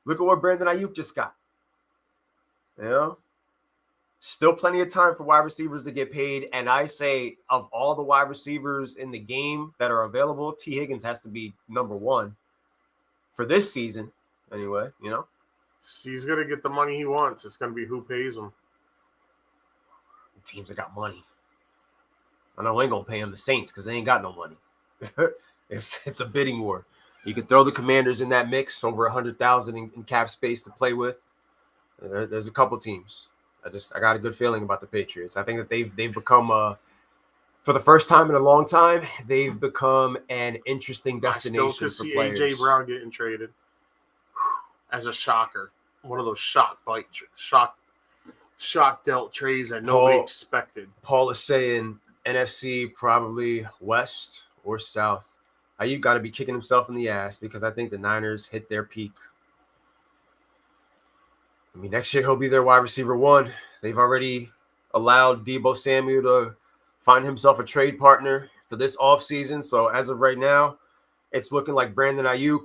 Look at what Brandon Ayuk just got. You know? Still plenty of time for wide receivers to get paid. And I say of all the wide receivers in the game that are available, T. Higgins has to be number one for this season. Anyway, you know? He's going to get the money he wants. It's going to be who pays him. Teams that got money. I know I ain't going to pay him the Saints because they ain't got no money. It's a bidding war. You can throw the Commanders in that mix, over 100,000 in cap space to play with. There's a couple teams. I got a good feeling about the Patriots. I think that they've become for the first time in a long time, they've become an interesting destination I still could for see players. AJ Brown getting traded as a shocker. One of those shock dealt trades that nobody expected. Paul is saying NFC probably West or South. Ayuk got to be kicking himself in the ass because I think the Niners hit their peak. I mean, next year he'll be their wide receiver one. They've already allowed Deebo Samuel to find himself a trade partner for this offseason. So as of right now, it's looking like Brandon Ayuk.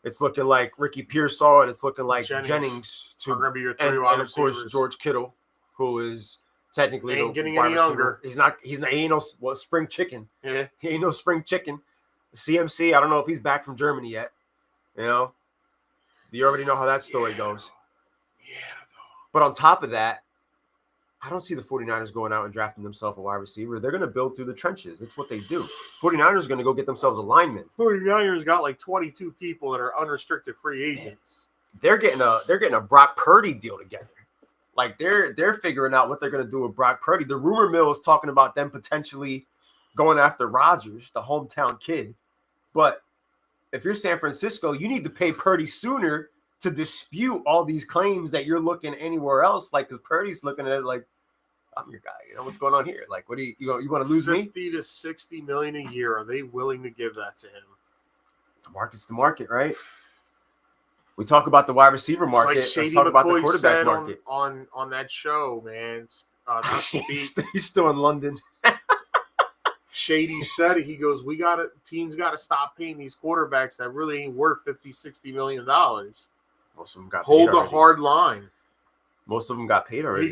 It's looking like Ricky Pearsall, and it's looking like Jennings are going to be your three and wide of course receivers. George Kittle, who is technically ain't the getting wide any receiver. younger. He ain't no spring chicken. Yeah. He ain't no spring chicken. CMC, I don't know if he's back from Germany yet. You know, you already know how that story goes. Yeah. But on top of that, I don't see the 49ers going out and drafting themselves a wide receiver. They're going to build through the trenches. It's what they do. 49ers are going to go get themselves a lineman. 49ers got like 22 people that are unrestricted free agents. They're getting a Brock Purdy deal together. Like they're figuring out what they're going to do with Brock Purdy. The rumor mill is talking about them potentially going after Rodgers, the hometown kid. But if you're San Francisco, you need to pay Purdy sooner to dispute all these claims that you're looking anywhere else. Like, because Purdy's looking at it like, I'm your guy. You know what's going on here? Like, what do you want to lose 50 me? 50 to 60 million a year. Are they willing to give that to him? The market's the market, right? We talk about the wide receiver market. It's like Let's talk about the quarterback said market. on that show, man. He's still in London. Shady said it. He goes, teams got to stop paying these quarterbacks that really ain't worth $50-60 million. Most of them got Hold paid the already. hard line. Most of them got paid already.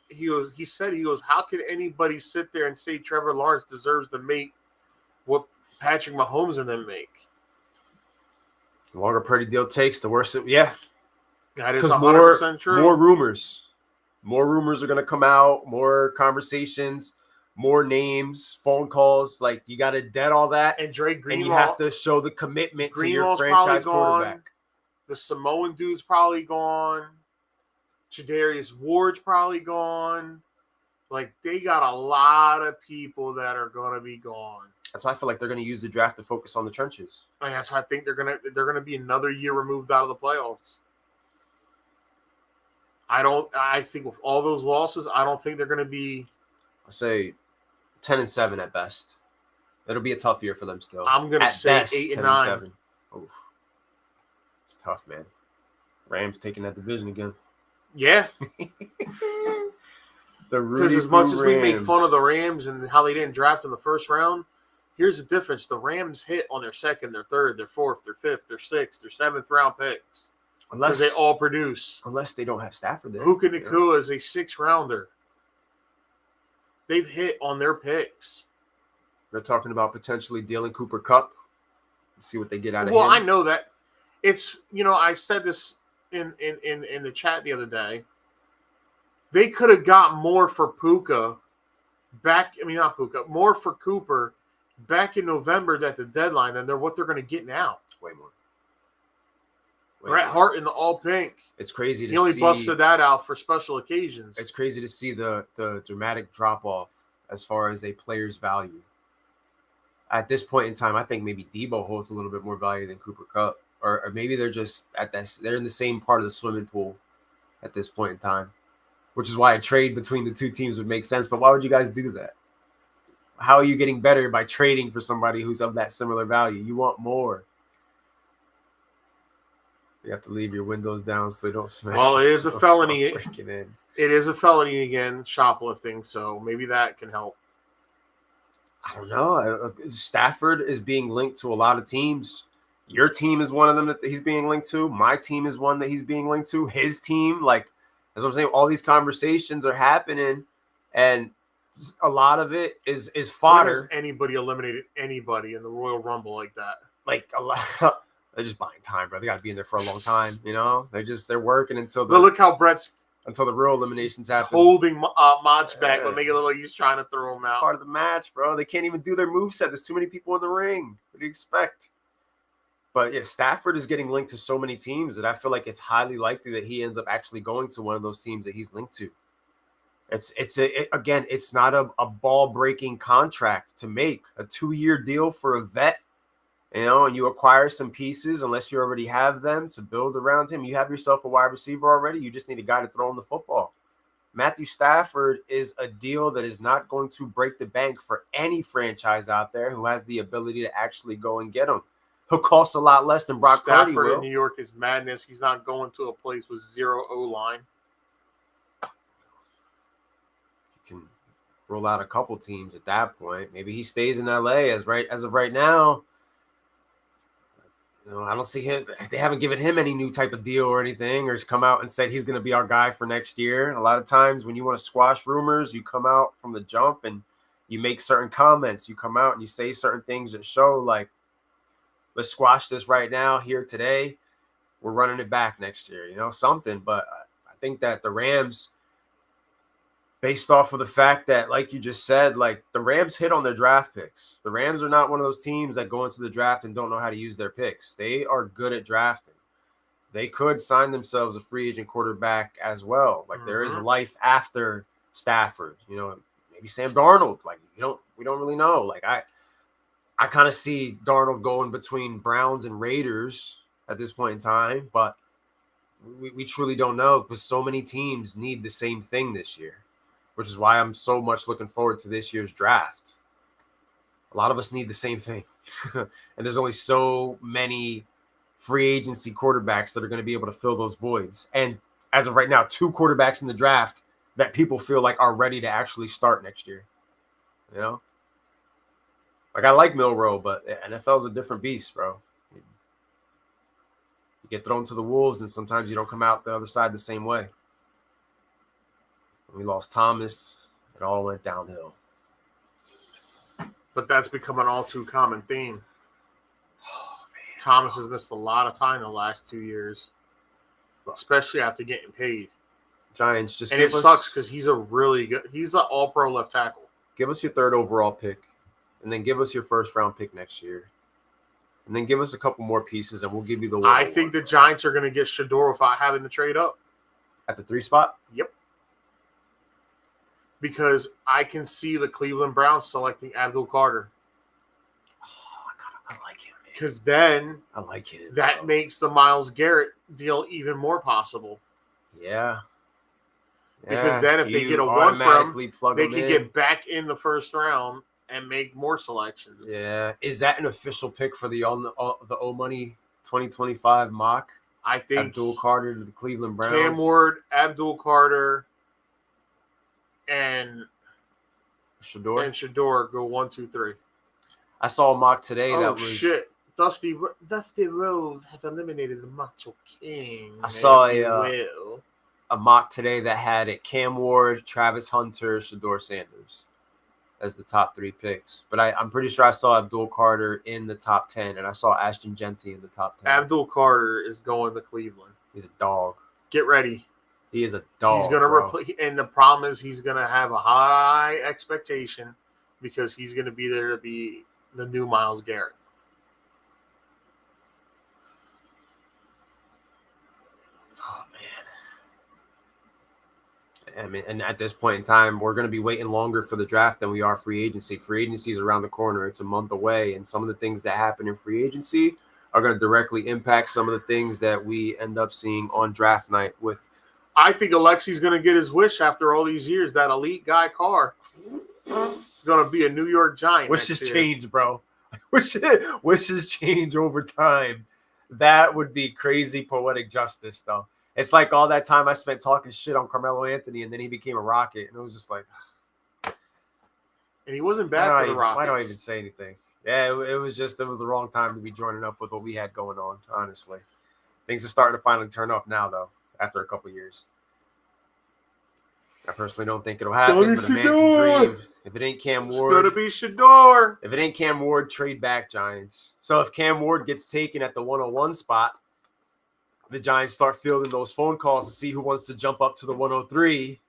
He said, how could anybody sit there and say Trevor Lawrence deserves to make what Patrick Mahomes and them make? The longer Purdy deal takes, the worse it. Yeah, that is 100% true. More rumors are going to come out. More conversations, more names, phone calls. Like you got to dead all that, and Drake Greenlaw, and you have to show the commitment to your Greenlaw's franchise quarterback. The Samoan dude's probably gone. Jadarius Ward's probably gone. Like they got a lot of people that are going to be gone. That's why I feel like they're going to use the draft to focus on the trenches. And that's why I think they're gonna be another year removed out of the playoffs. I think with all those losses, I don't think they're gonna be. I'll say 10-7 at best. It'll be a tough year for them still. I'm gonna say 8-9. Oof. It's tough, man. Rams taking that division again. Yeah. Because as much as we make fun of the Rams and how they didn't draft in the first round, here's the difference. The Rams hit on their second, their third, their fourth, their fifth, their sixth, their seventh round picks. Because they all produce. Unless they don't have Stafford there. Puka Nacua is a 6th rounder. They've hit on their picks. They're talking about potentially dealing Cooper Kupp. See what they get out of him. Well, I know that. It's, I said this in the chat the other day. They could have got more for Puka more for Cooper back in November at the deadline than what they're going to get now. Way more. Bret Hart in the all pink. It's crazy to see. He only busted that out for special occasions. It's crazy to see the dramatic drop off as far as a player's value. At this point in time, I think maybe Debo holds a little bit more value than Cooper Kupp, or maybe they're just they're in the same part of the swimming pool at this point in time, which is why a trade between the two teams would make sense. But why would you guys do that? How are you getting better by trading for somebody who's of that similar value? You want more. You have to leave your windows down so they don't smash. Well, it is a felony. Breaking in. It is a felony again, shoplifting. So maybe that can help. I don't know. Stafford is being linked to a lot of teams. Your team is one of them that he's being linked to. My team is one that he's being linked to. His team, like, as I'm saying, all these conversations are happening, and a lot of it is fodder. When has anybody eliminated anybody in the Royal Rumble like that? Like a lot, they're just buying time, bro. They got to be in there for a long time. They're working until But look how Brett's the real eliminations happen. Holding Mach back, but make it look like he's trying to throw him out. It's part of the match, bro. They can't even do their moveset. There's too many people in the ring. What do you expect? But yeah, Stafford is getting linked to so many teams that I feel like it's highly likely that he ends up actually going to one of those teams that he's linked to. It's not a ball-breaking contract to make. A 2-year deal for a vet, and you acquire some pieces unless you already have them to build around him. You have yourself a wide receiver already. You just need a guy to throw him the football. Matthew Stafford is a deal that is not going to break the bank for any franchise out there who has the ability to actually go and get him. He'll cost a lot less than Brock Purdy will. Stafford in New York is madness. He's not going to a place with zero O-line. You can roll out a couple teams at that point. Maybe he stays in LA as of right now. I don't see him. They haven't given him any new type of deal or anything, or has come out and said he's going to be our guy for next year. A lot of times when you want to squash rumors, you come out from the jump and you make certain comments. You come out and you say certain things that show like, let's squash this right now, here today. We're running it back next year, something. But I think that the Rams, based off of the fact that, like you just said, like the Rams hit on their draft picks. The Rams are not one of those teams that go into the draft and don't know how to use their picks. They are good at drafting. They could sign themselves a free agent quarterback as well. Like there is life after Stafford. Maybe Sam Darnold. Like we don't really know. Like I kind of see Darnold going between Browns and Raiders at this point in time, but we truly don't know because so many teams need the same thing this year, which is why I'm so much looking forward to this year's draft. A lot of us need the same thing. And there's only so many free agency quarterbacks that are going to be able to fill those voids. And as of right now, 2 quarterbacks in the draft that people feel like are ready to actually start next year. Like I like Milroe, but NFL is a different beast, bro. You get thrown to the wolves, and sometimes you don't come out the other side the same way. When we lost Thomas, it all went downhill. But that's become an all too common theme. Oh, man. Thomas has missed a lot of time in the last 2 years, especially after getting paid. Giants just and it sucks because he's he's an all-pro left tackle. Give us your 3rd overall pick. And then give us your 1st round pick next year. And then give us a couple more pieces, and we'll give you the one. I think the Giants are going to get Shador without having to trade up. At the 3 spot? Yep. Because I can see the Cleveland Browns selecting Abdul Carter. Oh, I like him. Because then I like him. That makes the Myles Garrett deal even more possible. Yeah. Because then if they get a 1 from him, they can get back in the 1st round and make more selections. Yeah. Is that an official pick for the O Money 2025 mock? I think Abdul Carter to the Cleveland Browns. Cam Ward, Abdul Carter, and Shador go 1, 2, 3. I saw a mock today that was shit. Dusty Rose has eliminated the Macho King. I saw a mock today that had it Cam Ward, Travis Hunter, Shador Sanders as the top 3 picks. But I'm pretty sure I saw Abdul Carter in the top 10, and I saw Ashton Genty in the top 10. Abdul Carter is going to Cleveland. He's a dog. Get ready. He is a dog. He's going to replace, and the problem is he's going to have a high expectation because he's going to be there to be the new Myles Garrett. Oh, man. I mean, and at this point in time, we're going to be waiting longer for the draft than we are free agency. Free agency is around the corner. It's a month away. And some of the things that happen in free agency are going to directly impact some of the things that we end up seeing on draft night with. I think Alexi's going to get his wish after all these years. That elite guy car is going to be a New York Giant. Wishes change, bro. Wishes change over time. That would be crazy poetic justice, though. It's like all that time I spent talking shit on Carmelo Anthony, and then he became a Rocket, and it was just like, And he wasn't bad for the Rockets. Why do I even say anything? Yeah, it was the wrong time to be joining up with what we had going on, honestly. Things are starting to finally turn up now, though, after a couple years. I personally don't think it'll happen, but a man can dream. If it ain't Cam Ward, it's gonna be Shador. If it ain't Cam Ward, trade back, Giants. So if Cam Ward gets taken at the 101 spot, the Giants start fielding those phone calls to see who wants to jump up to the 103,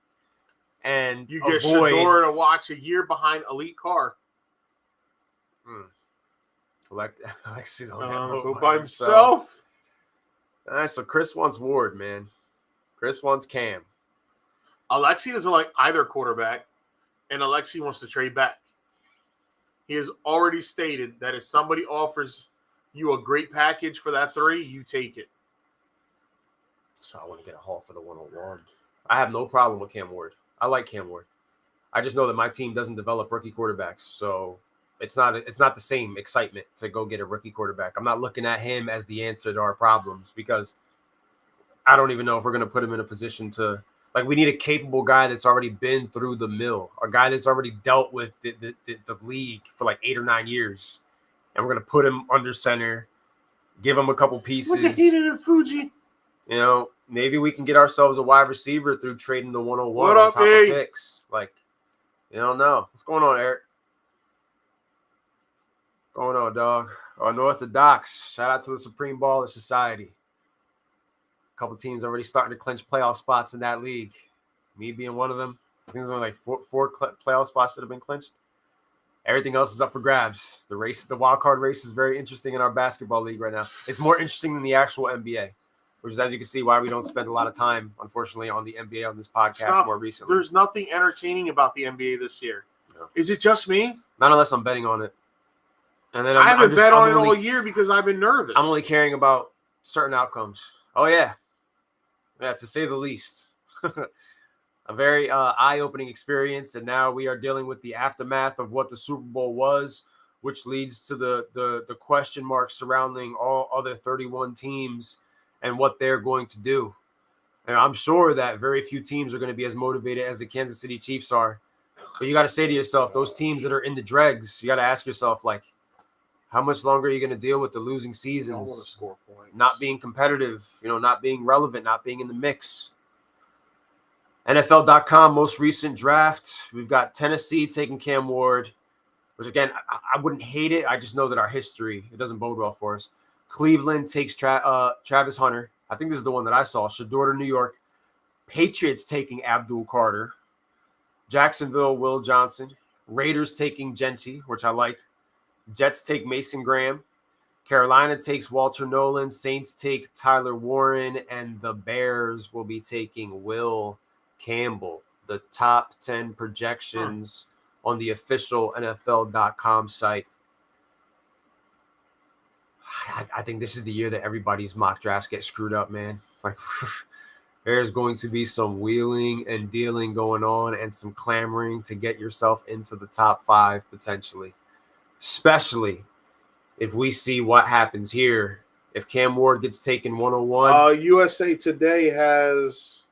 and you get Shador to watch a year behind Elite Carr. Alexi's on that boat by himself. All right, so Chris wants Ward, man. Chris wants Cam. Alexi doesn't like either quarterback, and Alexi wants to trade back. He has already stated that if somebody offers you a great package for that 3, you take it. So I want to get a haul for the 101. I have no problem with Cam Ward. I like Cam Ward. I just know that my team doesn't develop rookie quarterbacks, so it's not the same excitement to go get a rookie quarterback. I'm not looking at him as the answer to our problems because I don't even know if we're going to put him in a position to – like, we need a capable guy that's already been through the mill, a guy that's already dealt with the league for like 8 or 9 years. And we're going to put him under center, give him a couple pieces. Look at Heated and Fuji. You know, maybe we can get ourselves a wide receiver through trading the 101 on top of picks. Like, you don't know. What's going on, Eric? What's going on, dog? Unorthodox. Shout out to the Supreme Baller Society. A couple teams already starting to clinch playoff spots in that league. Me being one of them. I think there's only like four playoff spots that have been clinched. Everything else is up for grabs. The wild card race is very interesting in our basketball league right now. It's more interesting than the actual NBA, which is, as you can see, why we don't spend a lot of time, unfortunately, on the NBA on this podcast more recently. There's nothing entertaining about the NBA this year. No. Is it just me? Not unless I'm betting on it. And then I haven't bet on it all year because I've been nervous. I'm only caring about certain outcomes. Oh, yeah. Yeah, to say the least. A very eye-opening experience, and now we are dealing with the aftermath of what the Super Bowl was, which leads to the question marks surrounding all other 31 teams and what they're going to do. And I'm sure that very few teams are going to be as motivated as the Kansas City Chiefs are. But you got to say to yourself, those teams that are in the dregs, you got to ask yourself, like, how much longer are you going to deal with the losing seasons, score points, not being competitive, not being relevant, not being in the mix? NFL.com, most recent draft. We've got Tennessee taking Cam Ward, which, again, I wouldn't hate it. I just know that our history, it doesn't bode well for us. Cleveland takes Travis Hunter. I think this is the one that I saw. Shador to New York. Patriots taking Abdul Carter. Jacksonville, Will Johnson. Raiders taking Genty, which I like. Jets take Mason Graham. Carolina takes Walter Nolan. Saints take Tyler Warren. And the Bears will be taking Will Campbell. The top 10 projections on the official NFL.com site. I think this is the year that everybody's mock drafts get screwed up, man. Like, there's going to be some wheeling and dealing going on and some clamoring to get yourself into the top 5 potentially. Especially if we see what happens here. If Cam Ward gets taken 101. USA Today has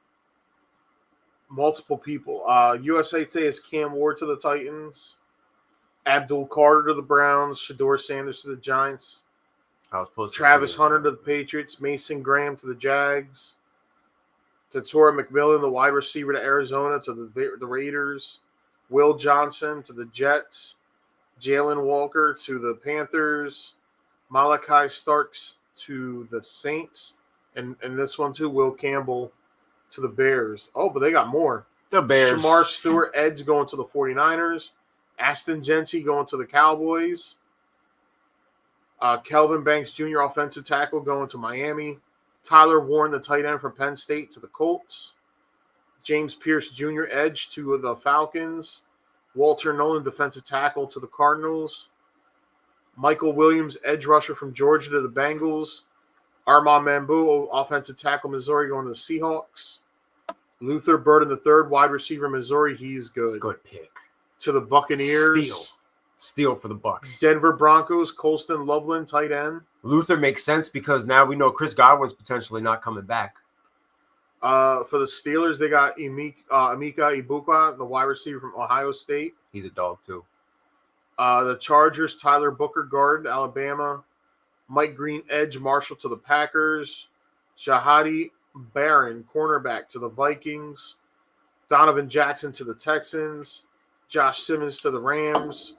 multiple people. USA Today has Cam Ward to the Titans, Abdul Carter to the Browns, Shador Sanders to the Giants, Travis Hunter to the Patriots, Mason Graham to the Jags, Torrey McMillan, the wide receiver to Arizona, to the Raiders, Will Johnson to the Jets, Jalen Walker to the Panthers, Malachi Starks to the Saints, and this one too, Will Campbell to the Bears. Oh, but they got more. The Bears. Shamar Stewart, Edge going to the 49ers. Aston Genty going to the Cowboys. Kelvin Banks Jr., offensive tackle, going to Miami. Tyler Warren, the tight end from Penn State, to the Colts. James Pierce Jr., edge to the Falcons. Walter Nolan, defensive tackle, to the Cardinals. Michael Williams, edge rusher from Georgia, to the Bengals. Armand Mambu, offensive tackle, Missouri, going to the Seahawks. Luther Burden III, wide receiver, Missouri. He's good. Good pick. To the Buccaneers. Steal for the Bucs. Denver Broncos, Colston Loveland, tight end. Luther makes sense because now we know Chris Godwin's potentially not coming back. For the Steelers, they got Emeka Ibuka, the wide receiver from Ohio State. He's a dog, too. The Chargers, Tyler Booker, guard, Alabama. Mike Green, edge, Marshall to the Packers. Shahadi Barron, cornerback to the Vikings. Donovan Jackson to the Texans. Josh Simmons to the Rams.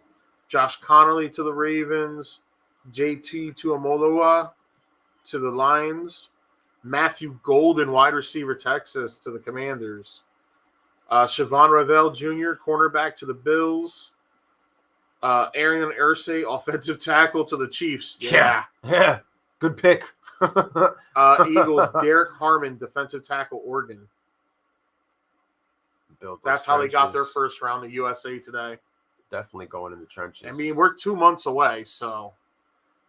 Josh Connerly to the Ravens. JT Tuamoloa to the Lions. Matthew Golden, wide receiver, Texas, to the Commanders. Siobhan Ravel Jr., cornerback to the Bills. Arian Irsay, offensive tackle to the Chiefs. Yeah. Good pick. Eagles, Derek Harmon, defensive tackle, Oregon. That's how they got their first round of USA today. Definitely going in the trenches. I mean, we're 2 months away, so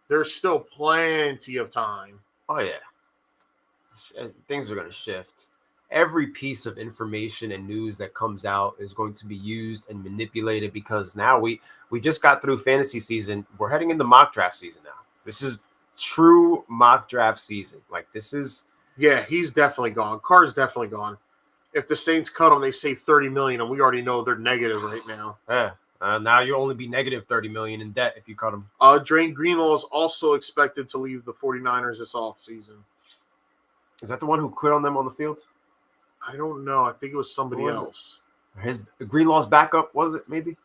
there's still plenty of time. Oh, yeah. Things are going to shift. Every piece of information and news that comes out is going to be used and manipulated because now we just got through fantasy season. We're heading into mock draft season now. This is true mock draft season. Like, this is... Yeah, he's definitely gone. Carr's definitely gone. If the Saints cut him, they save $30 million, and we already know they're negative right now. Yeah. Now you'll only be negative $30 million in debt if you cut him. Drain Greenlaw is also expected to leave the 49ers this offseason. Is that the one who quit on them on the field? I don't know. I think it was somebody else. His Greenlaw's backup, was it, maybe?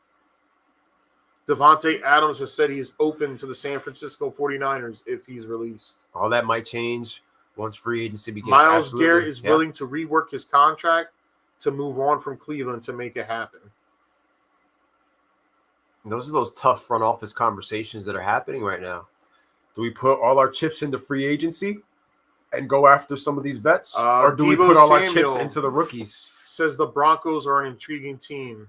Devontae Adams has said he's open to the San Francisco 49ers if he's released. All that might change once free agency begins. Myles Garrett is willing to rework his contract to move on from Cleveland to make it happen. Those are those tough front office conversations that are happening right now. Do we put all our chips into free agency and go after some of these vets? Or do we put all our chips into the rookies? Says the Broncos are an intriguing team.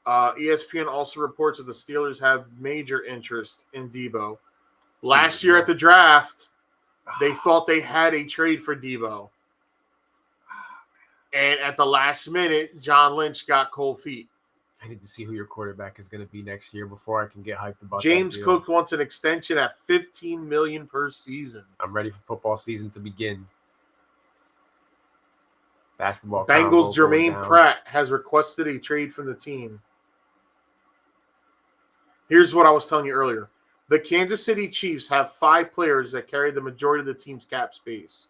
ESPN also reports that the Steelers have major interest in Debo. Last year at the draft, they thought they had a trade for Debo. And at the last minute, John Lynch got cold feet. I need to see who your quarterback is going to be next year before I can get hyped about James Cook wants an extension at $15 million per season. I'm ready for football season to begin. Basketball. Bengals Jermaine Pratt has requested a trade from the team. Here's what I was telling you earlier. The Kansas City Chiefs have 5 players that carry the majority of the team's cap space.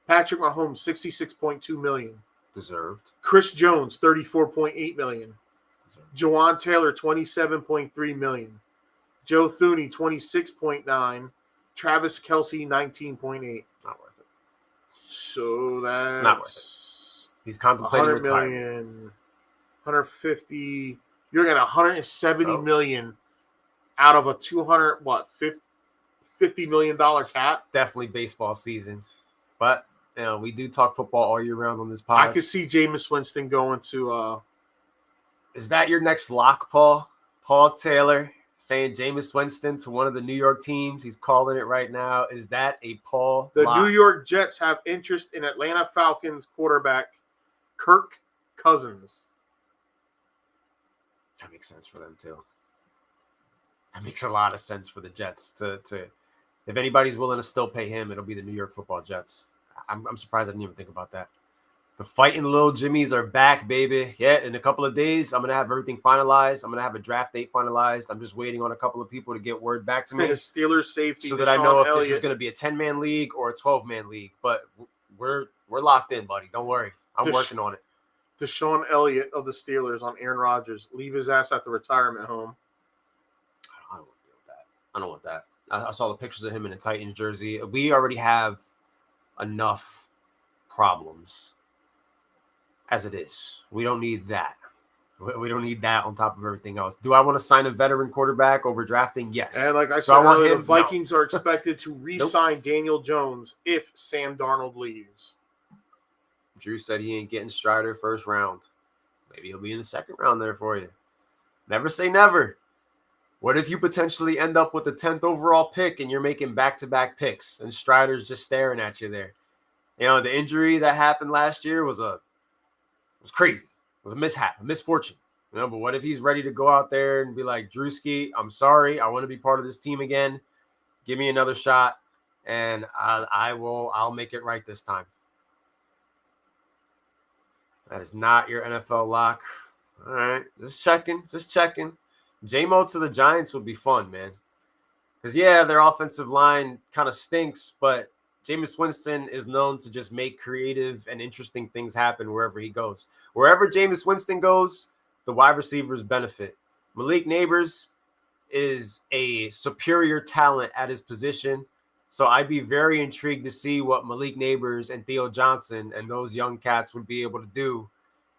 Patrick Mahomes, $66.2 million. Deserved. Chris Jones, $34.8 million. Jawan Taylor, $27.3 million. Joe Thuney, $26.9. Travis Kelce, $19.8. Not worth it. So that's not worth it. He's contemplating retirement. $150. You're getting $170 million out of a $250 million cap. Definitely baseball season, but you know we do talk football all year round on this pod. I could see Jameis Winston going to. Is that your next lock, Paul? Paul Taylor saying Jameis Winston to one of the New York teams. He's calling it right now. Is that a Paul? The lock? New York Jets have interest in Atlanta Falcons quarterback Kirk Cousins. That makes sense for them too. That makes a lot of sense for the Jets to if anybody's willing to still pay him, it'll be the New York Football Jets. I'm surprised I didn't even think about that. The fighting little Jimmies are back, baby. Yeah, in a couple of days, I'm going to have everything finalized. I'm going to have a draft date finalized. I'm just waiting on a couple of people to get word back to me. Steelers safety. So that I know if this is going to be a 10-man league or a 12-man league. But we're locked in, buddy. Don't worry. I'm working on it. Deshaun Elliott of the Steelers on Aaron Rodgers. Leave his ass at the retirement home. I don't want to deal with that. I don't want that. I saw the pictures of him in a Titans jersey. We already have enough problems as it is. We don't need that. We don't need that on top of everything else. Do I want to sign a veteran quarterback over drafting? Yes. And like I said earlier, the Vikings are expected to re-sign Daniel Jones if Sam Darnold leaves. Drew said he ain't getting Strider first round. Maybe he'll be in the second round there for you. Never say never. What if you potentially end up with the 10th overall pick and you're making back-to-back picks and Strider's just staring at you there? You know, the injury that happened last year was crazy. It was a mishap, a misfortune. You know, but what if he's ready to go out there and be like, Drewski, I'm sorry. I want to be part of this team again. Give me another shot, and I'll make it right this time. That is not your NFL lock. All right, just checking. J-Mo to the Giants would be fun, man. Because, yeah, their offensive line kind of stinks, but Jameis Winston is known to just make creative and interesting things happen wherever he goes. Wherever Jameis Winston goes, the wide receivers benefit. Malik Neighbors is a superior talent at his position. So I'd be very intrigued to see what Malik Neighbors and Theo Johnson and those young cats would be able to do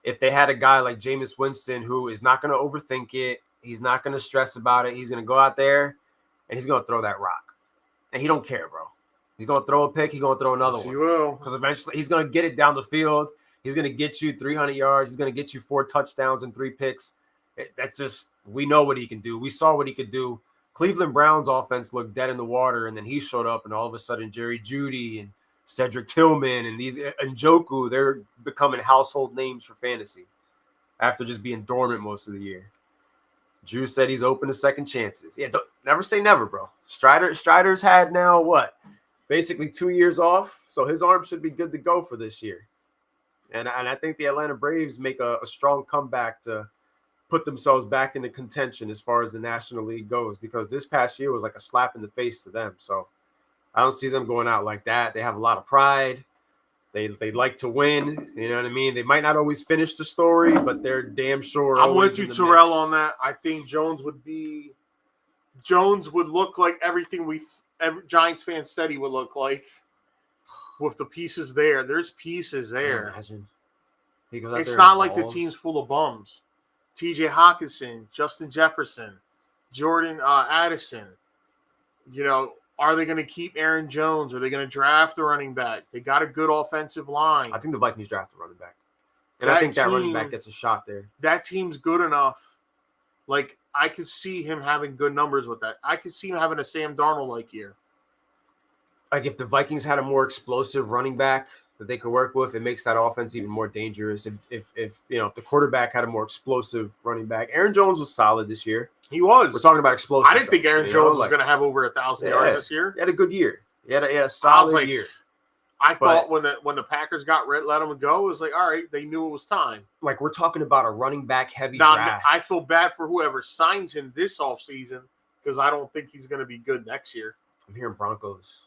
if they had a guy like Jameis Winston who is not going to overthink it. He's not going to stress about it. He's going to go out there and he's going to throw that rock. And he don't care, bro. He's going to throw a pick. He's going to throw another one. He will. Because eventually he's going to get it down the field. He's going to get you 300 yards. He's going to get you 4 touchdowns and 3 picks. That's just, we know what he can do. We saw what he could do. Cleveland Browns offense looked dead in the water, and then he showed up, and all of a sudden Jerry Jeudy and Cedric Tillman and these Njoku, they're becoming household names for fantasy after just being dormant most of the year. Drew said he's open to second chances. Yeah, never say never, bro. Strider's had now what? Basically 2 years off, so his arm should be good to go for this year. And I think the Atlanta Braves make a strong comeback to put themselves back into contention as far as the National League goes, because this past year was like a slap in the face to them. So I don't see them going out like that. They have a lot of pride. They like to win. You know what I mean? They might not always finish the story, but they're damn sure. I'm with you, Terrell, on that. I think Jones would look like everything Giants fans said he would look like with the pieces there. There's pieces there. Imagine. It's not like the team's full of bums. T.J. Hawkinson, Justin Jefferson, Jordan Addison. You know, are they going to keep Aaron Jones? Are they going to draft a running back? They got a good offensive line. I think the Vikings draft a running back. And I think that running back gets a shot there. That team's good enough. Like, I could see him having good numbers with that. I could see him having a Sam Darnold-like year. Like, if the Vikings had a more explosive running back that they could work with, it makes that offense even more dangerous. If the quarterback had a more explosive running back. Aaron Jones was solid this year. He was. We're talking about explosive. I didn't think Aaron Jones was going to have over 1,000 yards this year. He had a good year. He had a solid year. I thought when the Packers let him go, it was like, all right, they knew it was time. Like, we're talking about a running back heavy draft. I feel bad for whoever signs him this offseason because I don't think he's going to be good next year. I'm hearing Broncos.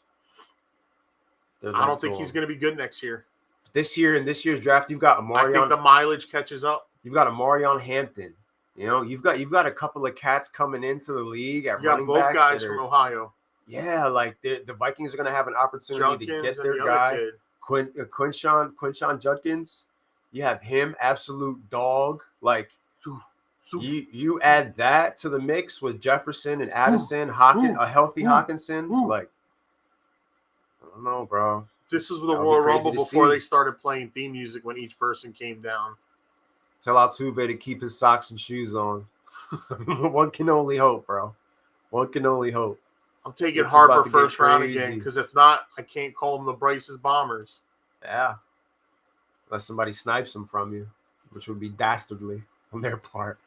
I don't think he's going to be good next year. This year, in this year's draft, you've got Amarion. I think the mileage catches up. You've got Amarion Hampton. You know, you've got a couple of cats coming into the league at running back. You got both guys from Ohio. Yeah, like the Vikings are going to have an opportunity to get their guy, Quinshon Judkins. You have him, absolute dog. Like, you add that to the mix with Jefferson and Addison, a healthy Hawkinson. Like, I don't know, bro. This is the Royal Rumble before they started playing theme music when each person came down. Tell Altuve to keep his socks and shoes on. One can only hope, bro. One can only hope. I'm taking Harper first round again, because if not, I can't call them the Bryce's Bombers. Yeah. Unless somebody snipes him from you, which would be dastardly on their part.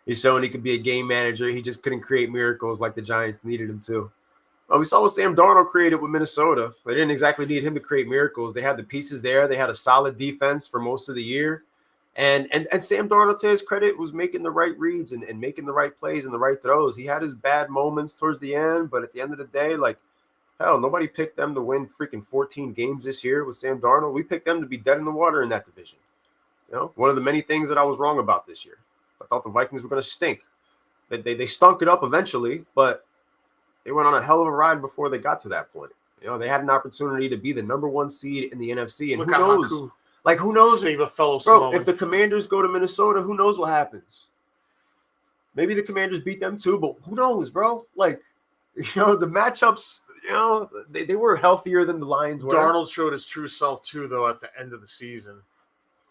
He's showing he could be a game manager. He just couldn't create miracles like the Giants needed him to. Well, we saw what Sam Darnold created with Minnesota. They didn't exactly need him to create miracles. They had the pieces there. They had a solid defense for most of the year. And Sam Darnold, to his credit, was making the right reads and making the right plays and the right throws. He had his bad moments towards the end, but at the end of the day, like, hell, nobody picked them to win freaking 14 games this year with Sam Darnold. We picked them to be dead in the water in that division. You know, one of the many things that I was wrong about this year. I thought the Vikings were going to stink. They stunk it up eventually, but they went on a hell of a ride before they got to that point. You know, they had an opportunity to be the number 1 seed in the NFC, and who knows? Haku. Like, who knows? Save a fellow Bro, Samoan. if the Commanders go to Minnesota, who knows what happens? Maybe the Commanders beat them too, but who knows, bro? Like, you know, the matchups, you know, they were healthier than the Lions were. Darnold showed his true self too, though, at the end of the season.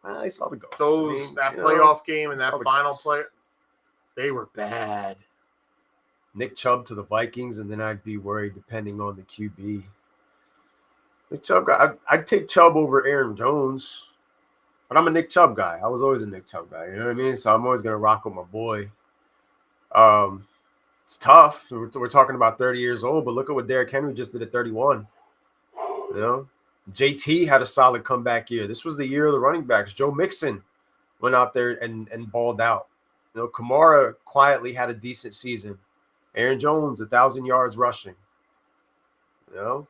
I saw the ghosts. That playoff game and that final play, they were bad. Nick Chubb to the Vikings, and then I'd be worried depending on the QB. Nick Chubb guy, I'd take Chubb over Aaron Jones, but I'm a Nick Chubb guy. I was always a Nick Chubb guy. You know what I mean? So I'm always gonna rock with my boy. It's tough. We're talking about 30 years old, but look at what Derrick Henry just did at 31. You know, JT had a solid comeback year. This was the year of the running backs. Joe Mixon went out there and balled out. Kamara quietly had a decent season. Aaron Jones, 1,000 yards rushing. I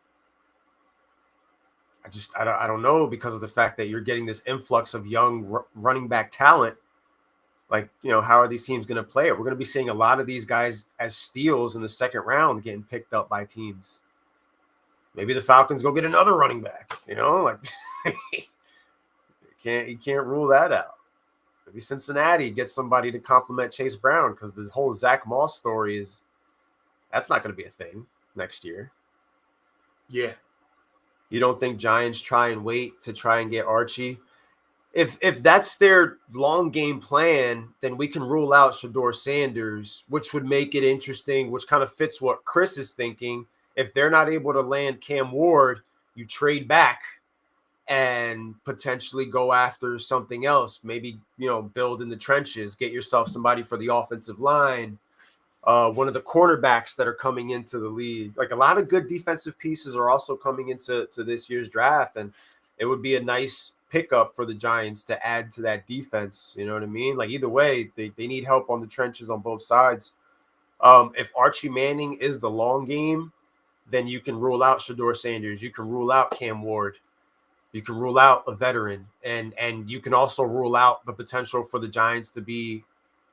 don't know, because of the fact that you're getting this influx of young running back talent. Like, how are these teams going to play it? We're going to be seeing a lot of these guys as steals in the second round getting picked up by teams. Maybe the Falcons go get another running back. Like you can't rule that out. Maybe Cincinnati gets somebody to complement Chase Brown, because this whole Zach Moss story that's not going to be a thing next year. Yeah. You don't think Giants try and wait to try and get Archie? If that's their long game plan, then we can rule out Shedeur Sanders, which would make it interesting, which kind of fits what Chris is thinking. If they're not able to land Cam Ward, you trade back and potentially go after something else. Maybe, build in the trenches, get yourself somebody for the offensive line. One of the cornerbacks that are coming into the league. Like, a lot of good defensive pieces are also coming into this year's draft, and it would be a nice pickup for the Giants to add to that defense. You know what I mean? Like, either way, they need help on the trenches on both sides. If Archie Manning is the long game, then you can rule out Shedeur Sanders. You can rule out Cam Ward. You can rule out a veteran, and you can also rule out the potential for the Giants to be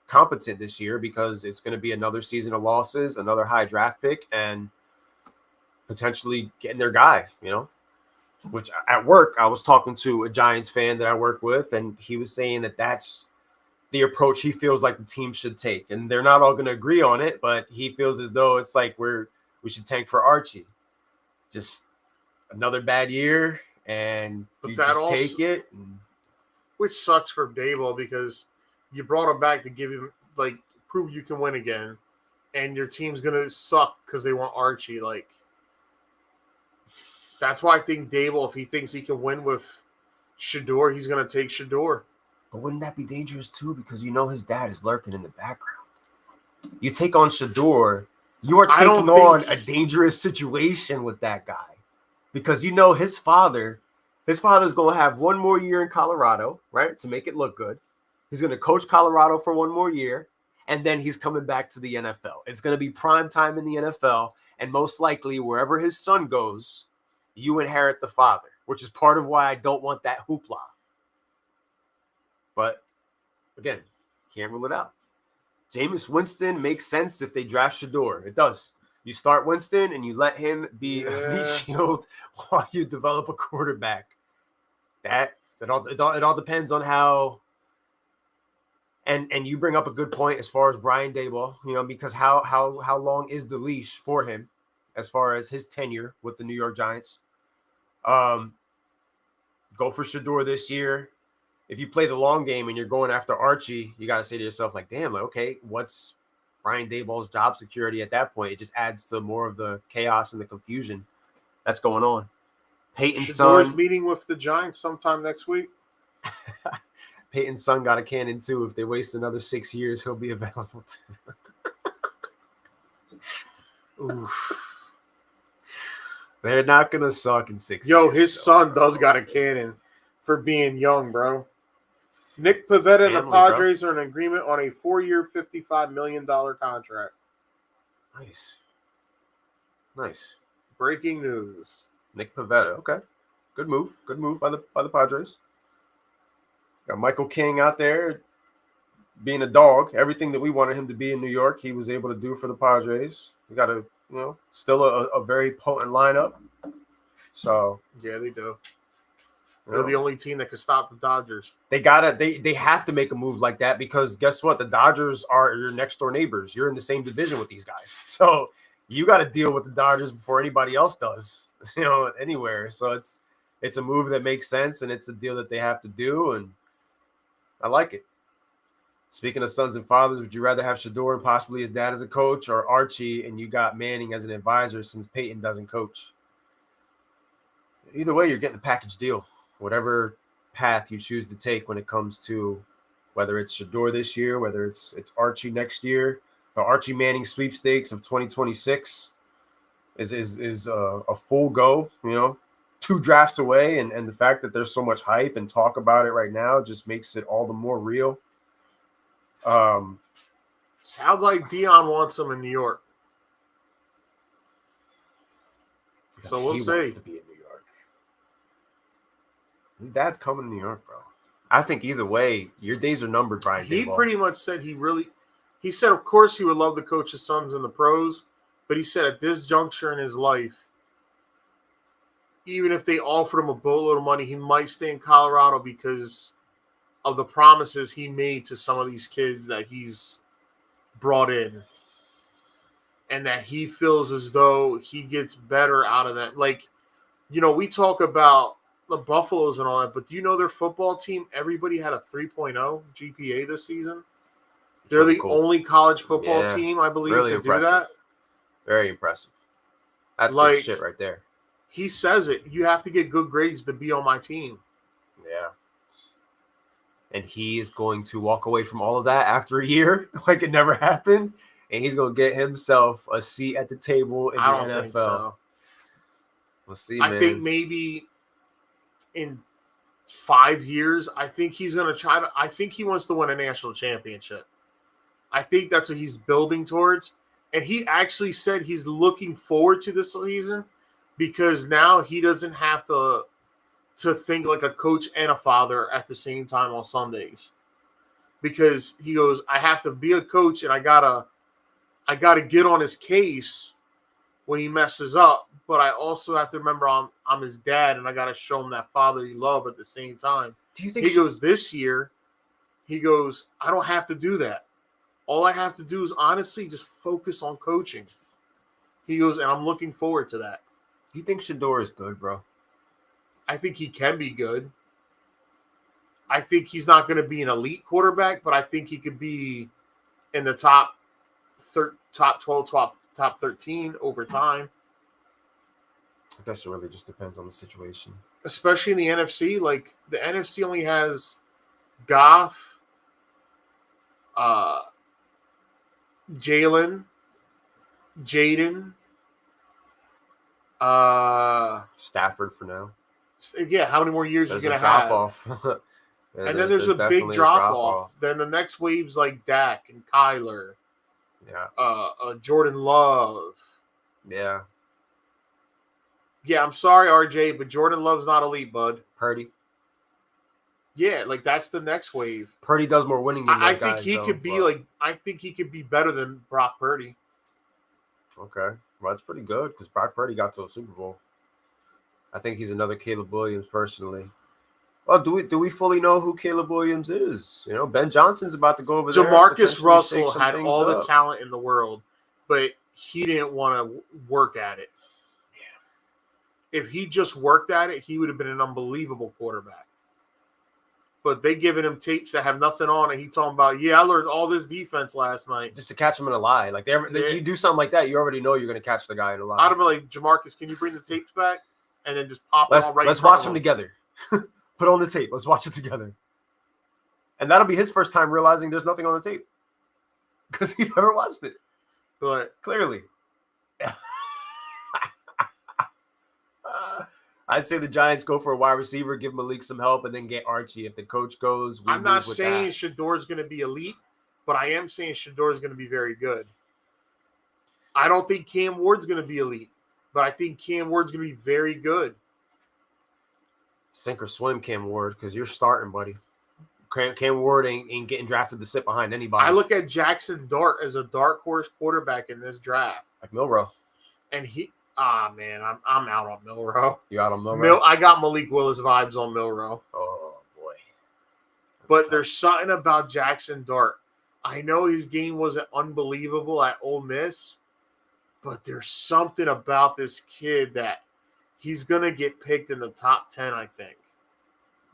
competent this year, because it's going to be another season of losses, another high draft pick, and potentially getting their guy, which at work, I was talking to a Giants fan that I work with, and he was saying that that's the approach he feels like the team should take. And they're not all going to agree on it, but he feels as though it's like we should tank for Archie. Just another bad year, and you just take it. Which sucks for Daboll, because you brought him back to give him, like, prove you can win again, and your team's going to suck because they want Archie. Like, that's why I think Daboll, if he thinks he can win with Shedeur, he's going to take Shedeur. But wouldn't that be dangerous too? Because his dad is lurking in the background. You take on Shedeur, you are taking on a dangerous situation with that guy. Because his father's going to have one more year in Colorado, right, to make it look good. He's going to coach Colorado for one more year, and then he's coming back to the NFL. It's going to be prime time in the NFL, and most likely wherever his son goes, you inherit the father, which is part of why I don't want that hoopla. But, again, can't rule it out. Jameis Winston makes sense if they draft Shedeur. It does. You start Winston, and you let him be a shield while you develop a quarterback. It all depends on how. And you bring up a good point as far as Brian Daboll, because how long is the leash for him as far as his tenure with the New York Giants? Go for Shedeur this year. If you play the long game and you're going after Archie, you got to say to yourself, like, damn, okay, what's Brian Daboll's job security at that point? It just adds to more of the chaos and the confusion that's going on. Peyton's son meeting with the Giants sometime next week. Peyton's son got a cannon too. If they waste another 6 years, he'll be available too. Oof. They're not gonna suck in 6 years. Yo, his son does got a cannon for being young, bro. Nick Pivetta and the Padres are in agreement on a 4-year, $55 million contract. Nice. Breaking news. Nick Pivetta. Okay. Good move. Good move by the Padres. Got Michael King out there being a dog. Everything that we wanted him to be in New York, he was able to do for the Padres. We got still a very potent lineup. So yeah, they do. They're the only team that can stop the Dodgers. They have to make a move like that, because guess what? The Dodgers are your next door neighbors. You're in the same division with these guys. So you got to deal with the Dodgers before anybody else does, anywhere. So it's a move that makes sense, and it's a deal that they have to do, and I like it. Speaking of sons and fathers, would you rather have Shedeur and possibly his dad as a coach, or Archie and you got Manning as an advisor since Peyton doesn't coach? Either way, you're getting a package deal. Whatever path you choose to take when it comes to whether it's Shedeur this year, whether it's Archie next year. The Archie Manning sweepstakes of 2026 is a full go, 2 drafts away, and the fact that there's so much hype and talk about it right now just makes it all the more real. Sounds like Dion wants him in New York. So we'll he see. wants to be in New York. His dad's coming to New York, bro. I think either way, your days are numbered, Brian. He Daboll. pretty much said he said, of course, he would love to coach his sons in the pros, but he said at this juncture in his life, even if they offered him a boatload of money, he might stay in Colorado because of the promises he made to some of these kids that he's brought in. And that he feels as though he gets better out of that. Like, we talk about the Buffaloes and all that, but do you know their football team, everybody had a 3.0 GPA this season? They're really the cool. only college football team, I believe, really to impressive. do that. Very impressive. That's like, good shit right there. He says it. You have to get good grades to be on my team. Yeah. And he is going to walk away from all of that after a year like it never happened. And he's going to get himself a seat at the table in the NFL. I don't think so. We'll see, man. I think maybe in 5 years, I think he's going to I think he wants to win a national championship. I think that's what he's building towards. And he actually said he's looking forward to this season because now he doesn't have to think like a coach and a father at the same time on Sundays. Because he goes, I have to be a coach and I gotta get on his case when he messes up, but I also have to remember I'm his dad and I gotta show him that fatherly love at the same time. Do you think he goes, this year, he goes, I don't have to do that. All I have to do is honestly just focus on coaching. He goes, and I'm looking forward to that. Do you think Shador is good, bro? I think he can be good. I think he's not going to be an elite quarterback, but I think he could be in the top 12, top 13 over time. I guess it really just depends on the situation. Especially in the NFC. Like, the NFC only has Goff, Jalen, Jaden, Stafford for now. Yeah, how many more years are you going to have? Off. And then there's a big drop off. Then the next wave's like Dak and Kyler. Yeah. Jordan Love. Yeah. Yeah, I'm sorry, RJ, but Jordan Love's not elite, bud. Purdy. Yeah, like that's the next wave. Purdy does more winning than those guys. I think he could be better than Brock Purdy. Okay. Well, that's pretty good because Brock Purdy got to a Super Bowl. I think he's another Caleb Williams personally. Well, do we fully know who Caleb Williams is? Ben Johnson's about to go over there. Jamarcus Russell had all the talent in the world, but he didn't want to work at it. Yeah. If he just worked at it, he would have been an unbelievable quarterback. But they giving him tapes that have nothing on it. He talking about, I learned all this defense last night. Just to catch him in a lie. Like you do something like that, you already know you're going to catch the guy in a lie. I'd have been like, Jamarcus, can you bring the tapes back? And then just pop it on right. Let's watch them together. Put on the tape. Let's watch it together. And that'll be his first time realizing there's nothing on the tape. Because he never watched it. But clearly. I'd say the Giants go for a wide receiver, give Malik some help, and then get Archie. If the coach goes, I'm not saying Shador's going to be elite, but I am saying Shador's going to be very good. I don't think Cam Ward's going to be elite, but I think Cam Ward's going to be very good. Sink or swim, Cam Ward, because you're starting, buddy. Cam Ward ain't getting drafted to sit behind anybody. I look at Jackson Dart as a dark horse quarterback in this draft. Like Milroe. And man, I'm out on Milroe. You out on Milroe? I got Malik Willis vibes on Milroe. Oh, boy. But there's something about Jackson Dart. I know his game wasn't unbelievable at Ole Miss, but there's something about this kid that he's going to get picked in the top 10, I think.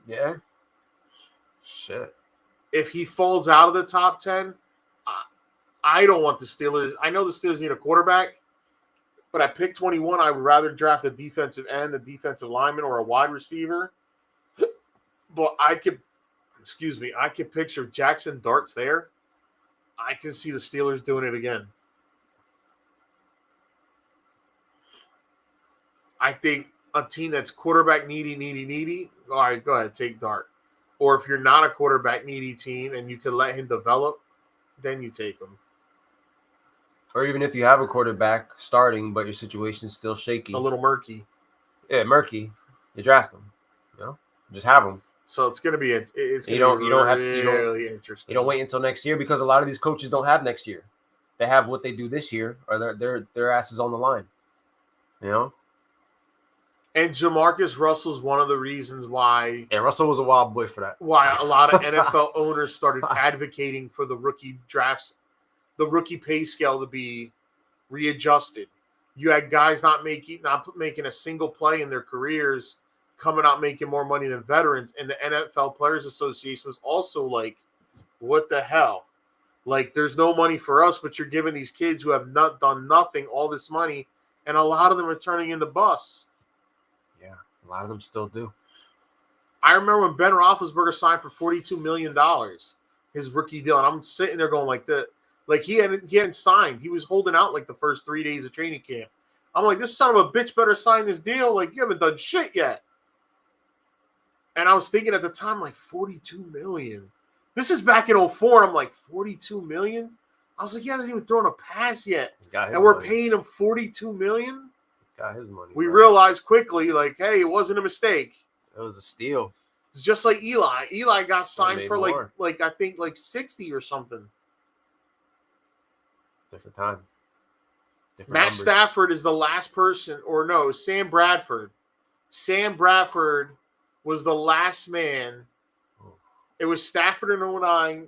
Yeah? Shit. If he falls out of the top 10, I don't want the Steelers. I know the Steelers need a quarterback, but at pick 21, I would rather draft a defensive end, a defensive lineman, or a wide receiver. But I could picture Jackson Dart's there. I can see the Steelers doing it again. I think a team that's quarterback needy. All right, go ahead, take Dart. Or if you're not a quarterback needy team and you can let him develop, then you take him. Or even if you have a quarterback starting, but your situation's still shaky, A little murky. Yeah, murky. You draft them. You know, just have them. So it's gonna be interesting. You don't wait until next year, because a lot of these coaches don't have next year. They have what they do this year, or their asses on the line. You know. And Jamarcus Russell's one of the reasons why. Yeah, Russell was a wild boy for that. Why a lot of NFL owners started advocating for the rookie drafts, the rookie pay scale to be readjusted. You had guys not making a single play in their careers, coming out making more money than veterans, and the NFL Players Association was also like, "What the hell? Like, there's no money for us, but you're giving these kids who have not done nothing all this money, and a lot of them are turning into busts." Yeah, a lot of them still do. I remember when Ben Roethlisberger signed for $42 million, his rookie deal, and I'm sitting there going like that. Like, he hadn't signed. He was holding out like the first 3 days of training camp. I'm like, this son of a bitch better sign this deal. Like, you haven't done shit yet. And I was thinking at the time, like, $42 million. This is back in 2004. I'm like, $42 million? I was like, he hasn't even thrown a pass yet. And we're paying him $42 million? Got his money. We realized quickly, like, hey, it wasn't a mistake. It was a steal. It's just like Eli. Eli got signed for like I think like 60 or something. Different time. Matt Stafford is the last person, or no, Sam Bradford. Sam Bradford was the last man. It was Stafford in 2009,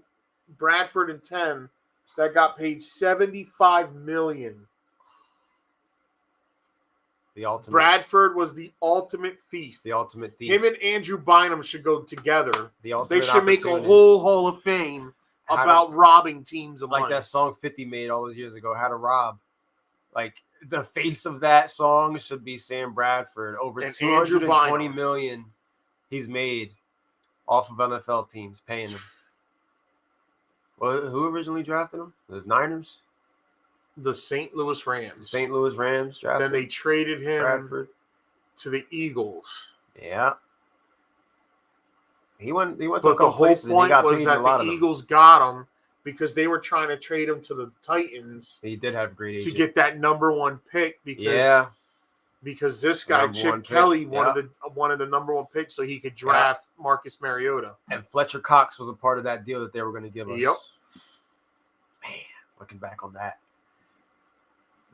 Bradford in 2010 that got paid $75 million. The ultimate. Bradford was the ultimate thief. The ultimate thief. Him and Andrew Bynum should go together. They should make a whole Hall of Fame about robbing teams of money. Like that song 50 made all those years ago, How to Rob. Like, the face of that song should be Sam Bradford. Over and $220 million he's made off of NFL teams paying him. Well, who originally drafted him? The Niners? The St. Louis Rams. St. Louis Rams drafted. Then they traded him Bradford to the Eagles. Yeah. He went to but the whole point was that the Eagles got him because they were trying to trade him to the Titans. He did have great agent. To get that number one pick because this guy Chip Kelly wanted the number one pick so he could draft Marcus Mariota. And Fletcher Cox was a part of that deal that they were going to give us. Yep. Man, looking back on that,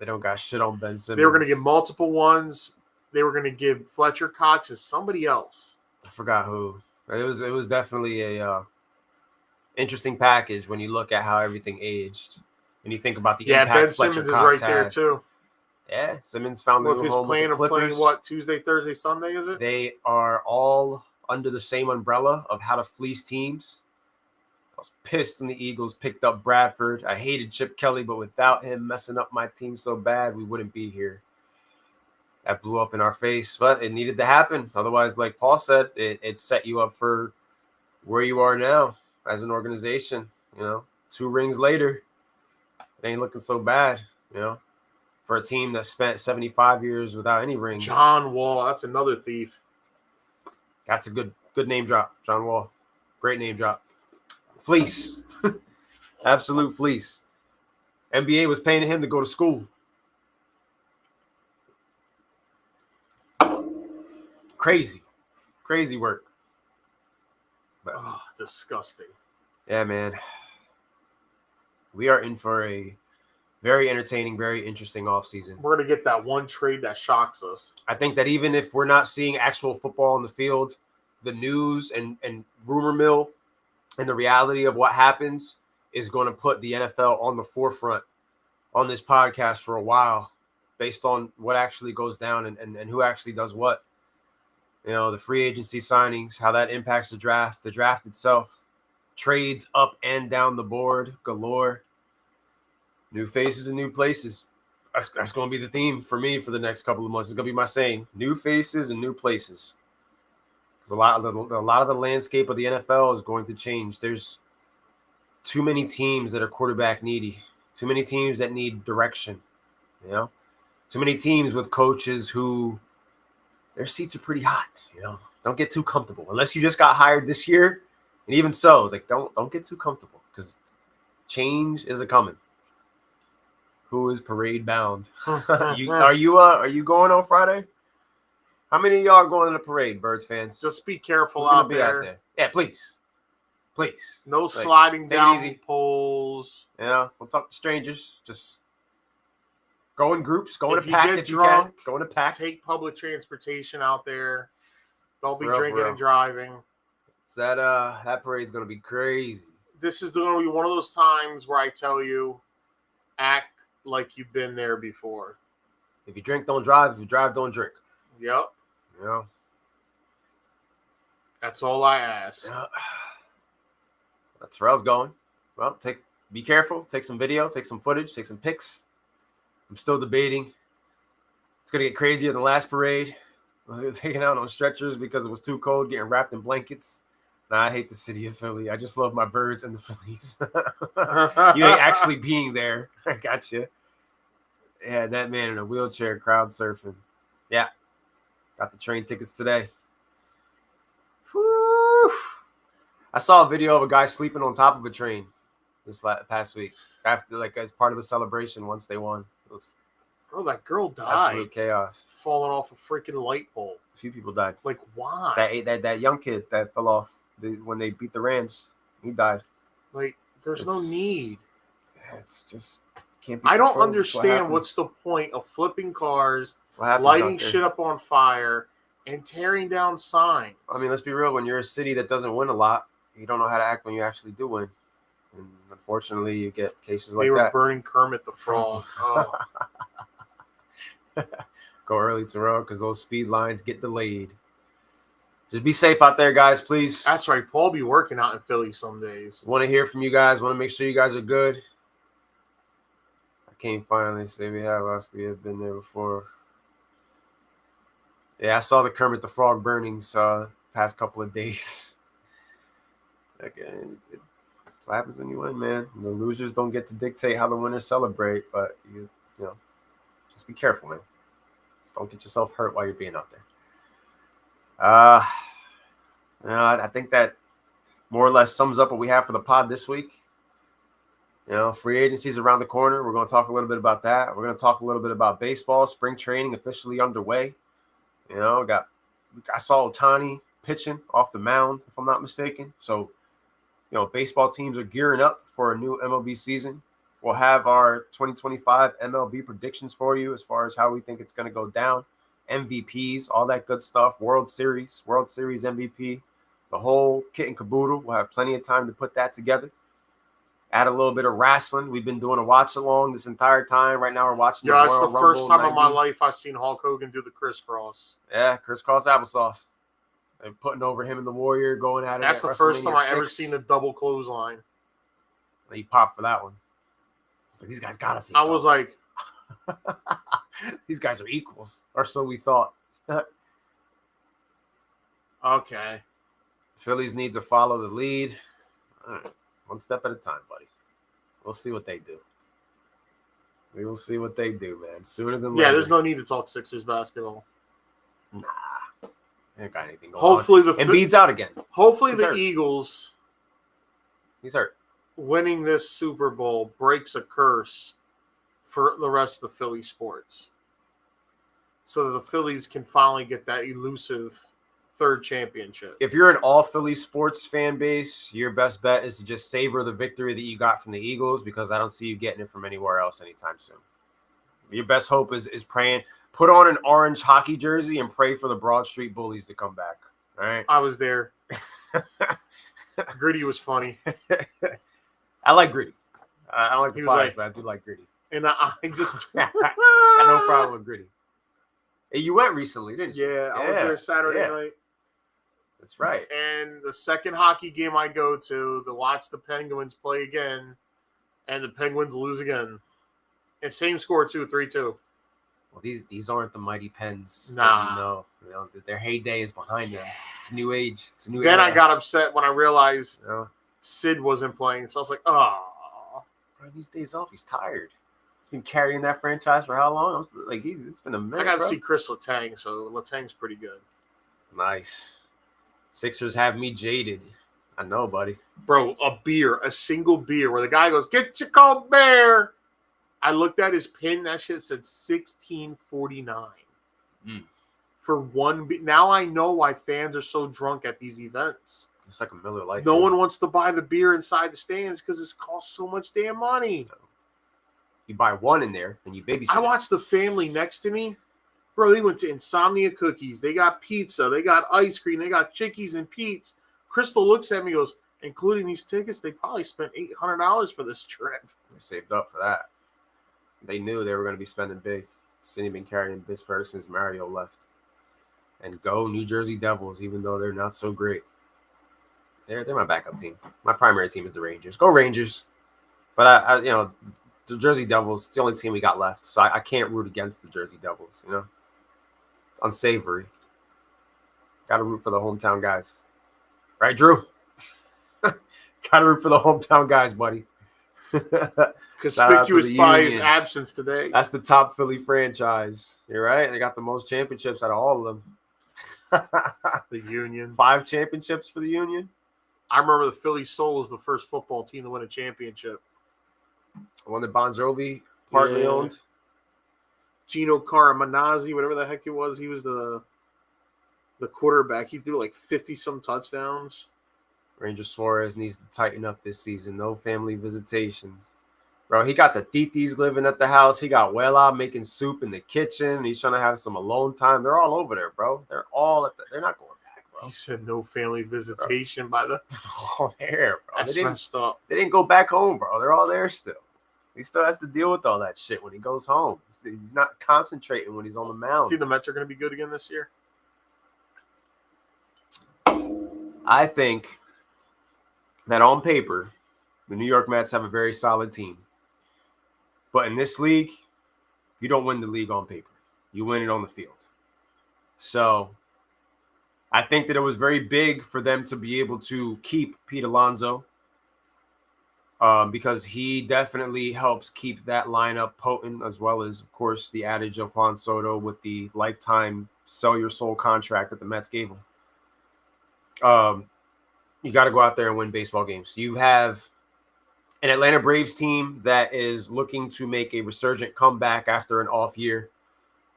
they don't got shit on Ben Simmons. They were going to give multiple ones. They were going to give Fletcher Cox to somebody else. I forgot who. It was definitely a interesting package when you look at how everything aged and you think about the impact Ben Fletcher Simmons Cox is right had. there too. Yeah, Simmons found the new home with the Clippers. Playing what, Tuesday, Thursday, Sunday, is it? They are all under the same umbrella of how to fleece teams. I was pissed when the Eagles picked up Bradford. I hated Chip Kelly, but without him messing up my team so bad, we wouldn't be here. That blew up in our face, but it needed to happen. Otherwise, like Paul said, it set you up for where you are now as an organization. 2 rings later, it ain't looking so bad, for a team that spent 75 years without any rings. John Wall, that's another thief. That's a good name drop, John Wall. Great name drop. Fleece. Absolute fleece. NBA was paying him to go to school. Crazy work. But, disgusting. Yeah, man. We are in for a very entertaining, very interesting offseason. We're going to get that one trade that shocks us. I think that even if we're not seeing actual football on the field, the news and rumor mill and the reality of what happens is going to put the NFL on the forefront on this podcast for a while based on what actually goes down and who actually does what. The free agency signings, how that impacts the draft itself, trades up and down the board galore, new faces and new places. That's going to be the theme for me for the next couple of months. It's going to be my saying, new faces and new places. A lot of the landscape of the NFL is going to change. There's too many teams that are quarterback needy, too many teams that need direction, too many teams with coaches who their seats are pretty hot, Don't get too comfortable unless you just got hired this year. And even so, it's like don't get too comfortable because Change is a coming. Who is parade bound? Are you going on Friday? How many of y'all are going to the parade, Birds fans? Just be careful Who's gonna out be there. Yeah, please. No sliding down poles. Yeah, we'll talk to strangers. Just go in groups. Go in a If you pack get if drunk, you can. Go in a pack. Take public transportation out there. Don't be For drinking real. and driving. So that parade's gonna be crazy. This is going to be one of those times where I tell you, act like you've been there before. If you drink, don't drive. If you drive, don't drink. Yep. Yeah. That's all I ask. Yeah. That's where I was going. Well, be careful. Take some video. Take some footage. Take some pics. I'm still debating. It's gonna get crazier than the last parade. I was taken out on stretchers because it was too cold, getting wrapped in blankets. Nah, I hate the city of Philly. I just love my Birds and the Phillies. You ain't actually being there. I got you. Yeah, that man in a wheelchair crowd surfing. Yeah. Got the train tickets today. Whew. I saw a video of a guy sleeping on top of a train this past week after, as part of the celebration once they won. It was that girl died. Absolute chaos. Falling off a freaking light pole. A few people died. Why? That young kid that fell off when they beat the Rams, he died. There's no need. It's just can't be. I don't understand what's the point of flipping cars, lighting shit up on fire, and tearing down signs. I mean, let's be real. When you're a city that doesn't win a lot, you don't know how to act when you actually do win. And unfortunately, you get cases like that. They were burning Kermit the Frog. Oh. Go early tomorrow because those speed lines get delayed. Just be safe out there, guys, please. That's right. Paul be working out in Philly some days. Want to hear from you guys. Want to make sure you guys are good. I came finally. Say we have us. We have been there before. Yeah, I saw the Kermit the Frog burnings past couple of days. Again, that's what happens when you win, man. The losers don't get to dictate how the winners celebrate, but you know, just be careful, man. Just don't get yourself hurt while you're being out there. I think that more or less sums up what we have for the pod this week. Free agency's around the corner. We're going to talk a little bit about that. We're going to talk a little bit about baseball. Spring training officially underway. I saw Ohtani pitching off the mound, if I'm not mistaken. So, baseball teams are gearing up for a new MLB season. We'll have our 2025 MLB predictions for you as far as how we think it's going to go down. MVPs, all that good stuff. World Series MVP, the whole kit and caboodle. We'll have plenty of time to put that together. Add a little bit of wrestling. We've been doing a watch along this entire time. Right now we're watching the Royal Rumble. Yeah, it's the first time in my life I've seen Hulk Hogan do the crisscross. Yeah, crisscross applesauce. And putting over him and the Warrior going at it. That's the first time I ever seen a double clothesline. He popped for that one. It's like, these guys gotta face I was like, these guys are equals, or so we thought. Okay. Phillies need to follow the lead. All right. One step at a time, buddy. We'll see what they do. We will see what they do, man. Sooner than later. Yeah, there's no need to talk Sixers basketball. Nah. Ain't got anything going hopefully on. Embiid's out again. Hopefully He's the hurt. Eagles He's hurt. Winning this Super Bowl breaks a curse for the rest of the Philly sports. So that the Phillies can finally get that elusive third championship. If you're an all Philly sports fan base, your best bet is to just savor the victory that you got from the Eagles, because I don't see you getting it from anywhere else anytime soon. Your best hope is praying. Put on an orange hockey jersey and pray for the Broad Street Bullies to come back. All right. I was there. Gritty was funny. I like Gritty. I don't like the Flyers, but I do like Gritty. And I just got no problem with Gritty. Hey, you went recently, didn't you? Yeah, I was there Saturday night. That's right. And the second hockey game I go to watch the Penguins play again, and the Penguins lose again. And same score too, 3-2. Well, these aren't the mighty Pens. Nah. Their heyday is behind them. It's a new age. It's a new Then era. I got upset when I realized Sid wasn't playing. So I was like, oh. These days off, he's tired. He's been carrying that franchise for how long? It's been a minute. I got to see Chris Letang, so Letang's pretty good. Nice. Sixers have me jaded. I know, buddy. Bro, a single beer, where the guy goes, "Get your cold beer." I looked at his pin. That shit said $16.49 for one beer. Now I know why fans are so drunk at these events. It's like a Miller Lite. No one wants to buy the beer inside the stands because it costs so much damn money. You buy one in there and you babysit. I watched the family next to me. Bro, they went to Insomnia Cookies. They got pizza. They got ice cream. They got Chickies and Pete's. Crystal looks at me and goes, including these tickets, they probably spent $800 for this trip. They saved up for that. They knew they were going to be spending big. Cindy been carrying this purse since Mario left. And go New Jersey Devils, even though they're not so great. They're my backup team. My primary team is the Rangers. Go Rangers. But I the Jersey Devils, it's the only team we got left. So I can't root against the Jersey Devils, It's unsavory. Got to root for the hometown guys. Right, Drew? Got to root for the hometown guys, buddy. Conspicuous by his absence today. That's the top Philly franchise. You're right. They got the most championships out of all of them. The Union. 5 championships for the Union. I remember the Philly Soul was the first football team to win a championship. The one that Bon Jovi partly owned. Gino Caramanazzi, whatever the heck it was, he was the quarterback. He threw like 50-some touchdowns. Ranger Suarez needs to tighten up this season. No family visitations. Bro, he got the Titis living at the house. He got Wela making soup in the kitchen. He's trying to have some alone time. They're all over there, bro. They're all they're not going back, bro. He said no family visitation by the all there, bro. That's messed up. They didn't go back home, bro. They're all there still. He still has to deal with all that shit when he goes home. He's not concentrating when he's on the mound. Think the Mets are going to be good again this year? I think that on paper, the New York Mets have a very solid team. But in this league, you don't win the league on paper. You win it on the field. So I think that it was very big for them to be able to keep Pete Alonso because he definitely helps keep that lineup potent, as well as, of course, the adage of Juan Soto with the lifetime sell your soul contract that the Mets gave him. You got to go out there and win baseball games. You have an Atlanta Braves team that is looking to make a resurgent comeback after an off year.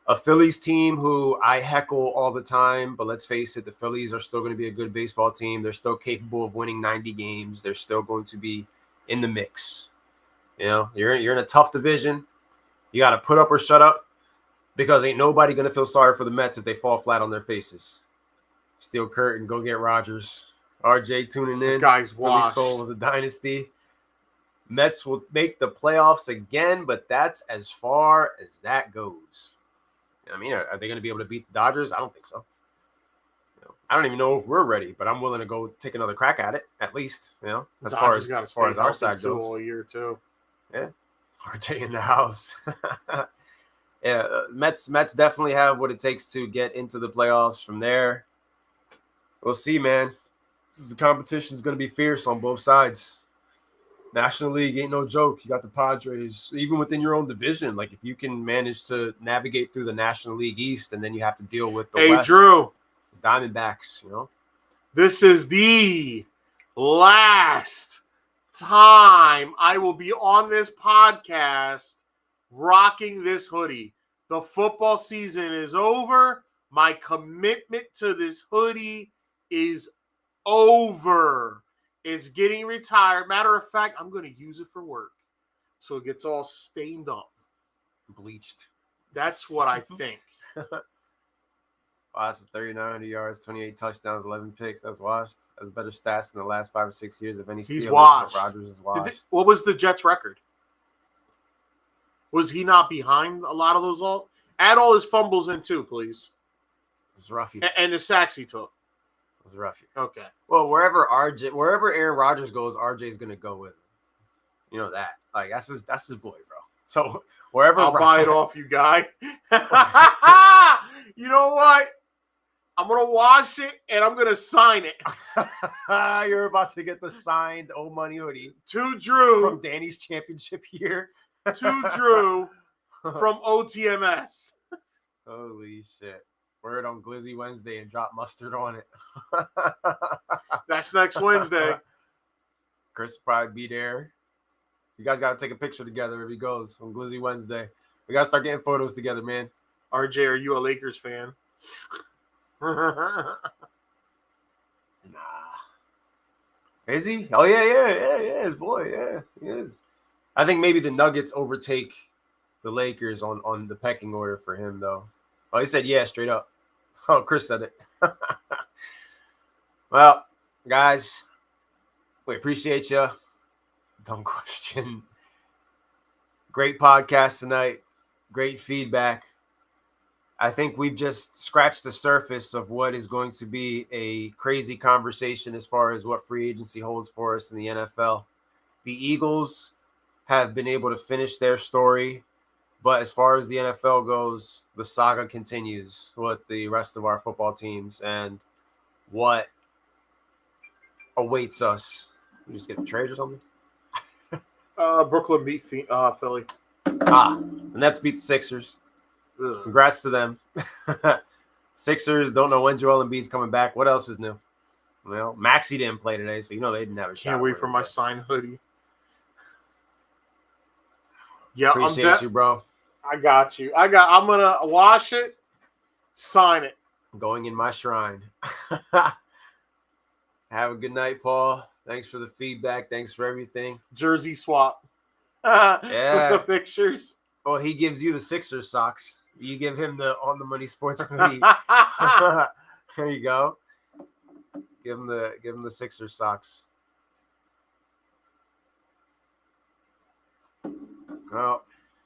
A Phillies team who I heckle all the time, but let's face it, the Phillies are still going to be a good baseball team. They're still capable of winning 90 games. They're still going to be in the mix. You're in a tough division. You got to put up or shut up because ain't nobody going to feel sorry for the Mets if they fall flat on their faces. Steel curtain, go get Rogers. RJ tuning in. The guy's Philly washed. Soul was a dynasty. Mets will make the playoffs again, but that's as far as that goes. I mean, are they going to be able to beat the Dodgers? I don't think so. I don't even know if we're ready, but I'm willing to go take another crack at it, at least. As far as our side goes. All year too. Yeah, RJ in the house. Yeah, Mets definitely have what it takes to get into the playoffs. From there, we'll see, man. The competition is going to be fierce on both sides. National League ain't no joke. You got the Padres, even within your own division. Like, if you can manage to navigate through the National League East, and then you have to deal with the West, Drew, Diamondbacks, This is the last time I will be on this podcast rocking this hoodie. The football season is over. My commitment to this hoodie is over. It's getting retired. Matter of fact, I'm going to use it for work. So it gets all stained up. Bleached. That's what I think. That's 3,900 yards, 28 touchdowns, 11 picks. That's washed. That's better stats in the last 5 or 6 years of any Steelers. He's washed. Rodgers is washed. What was the Jets' record? Was he not behind a lot of those all? Add all his fumbles in too, please. It's rough. And the sacks he took. It was rough. Okay. Well, wherever Aaron Rodgers goes, RJ is gonna go with him. You know that. Like, that's his boy, bro. So wherever I'll buy it off you, guy. You know what? I'm gonna wash it and I'm gonna sign it. You're about to get the signed old money hoodie To Drew from Danny's championship year. To Drew from OTMS. Holy shit. Word on Glizzy Wednesday and drop mustard on it. That's next Wednesday. Chris will probably be there. You guys got to take a picture together if he goes on Glizzy Wednesday. We got to start getting photos together, man. RJ, are you a Lakers fan? Nah. Is he? Oh, yeah, his boy. Yeah, he is. I think maybe the Nuggets overtake the Lakers on the pecking order for him, though. Oh, he said yeah, straight up. Oh, Chris said it. Well, guys, we appreciate you. Dumb question. Great podcast tonight. Great feedback. I think we've just scratched the surface of what is going to be a crazy conversation as far as what free agency holds for us in the NFL. The Eagles have been able to finish their story, but as far as the NFL goes, the saga continues with the rest of our football teams and what awaits us. You just get a trade or something? Brooklyn beat Philly. The Nets beat the Sixers. Ugh. Congrats to them. Sixers don't know when Joel Embiid's coming back. What else is new? Well, Maxey didn't play today, so you know they didn't have a shot. Can't wait for my signed hoodie. Yeah, appreciate you, bro. I got you. I'm gonna wash it, sign it. I'm going in my shrine. Have a good night, Paul. Thanks for the feedback. Thanks for everything. Jersey swap. Yeah. With the pictures. Well, he gives you the Sixers socks. You give him the On the Money Sports hoodie. There you go. Give him the Sixers socks. Well,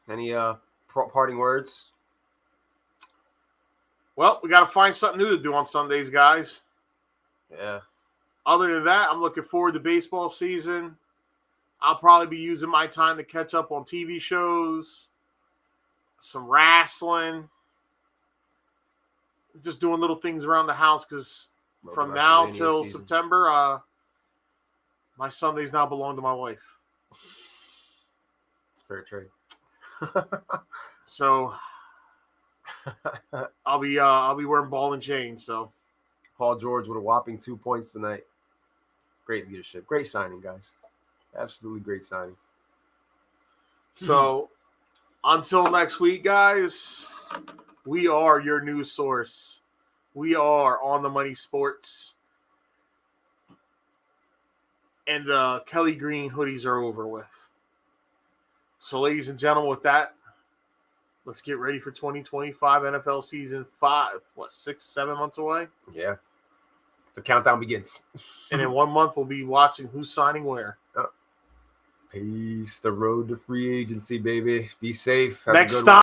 any parting words? Well, we got to find something new to do on Sundays, guys. Yeah. Other than that, I'm looking forward to baseball season. I'll probably be using my time to catch up on TV shows, some wrestling, just doing little things around the house because from now till September, my Sundays now belong to my wife. It's fair trade. So I'll be wearing ball and chain. So Paul George with a whopping 2 points tonight. Great leadership. Great signing, guys. Absolutely great signing. So until next week, guys, we are your news source. We are On the Money Sports. And the Kelly Green hoodies are over with. So, ladies and gentlemen, with that, let's get ready for 2025 NFL Season 5. 6, 7 months away? Yeah. The countdown begins. And in 1 month, we'll be watching who's signing where. Peace. The road to free agency, baby. Be safe. Next stop.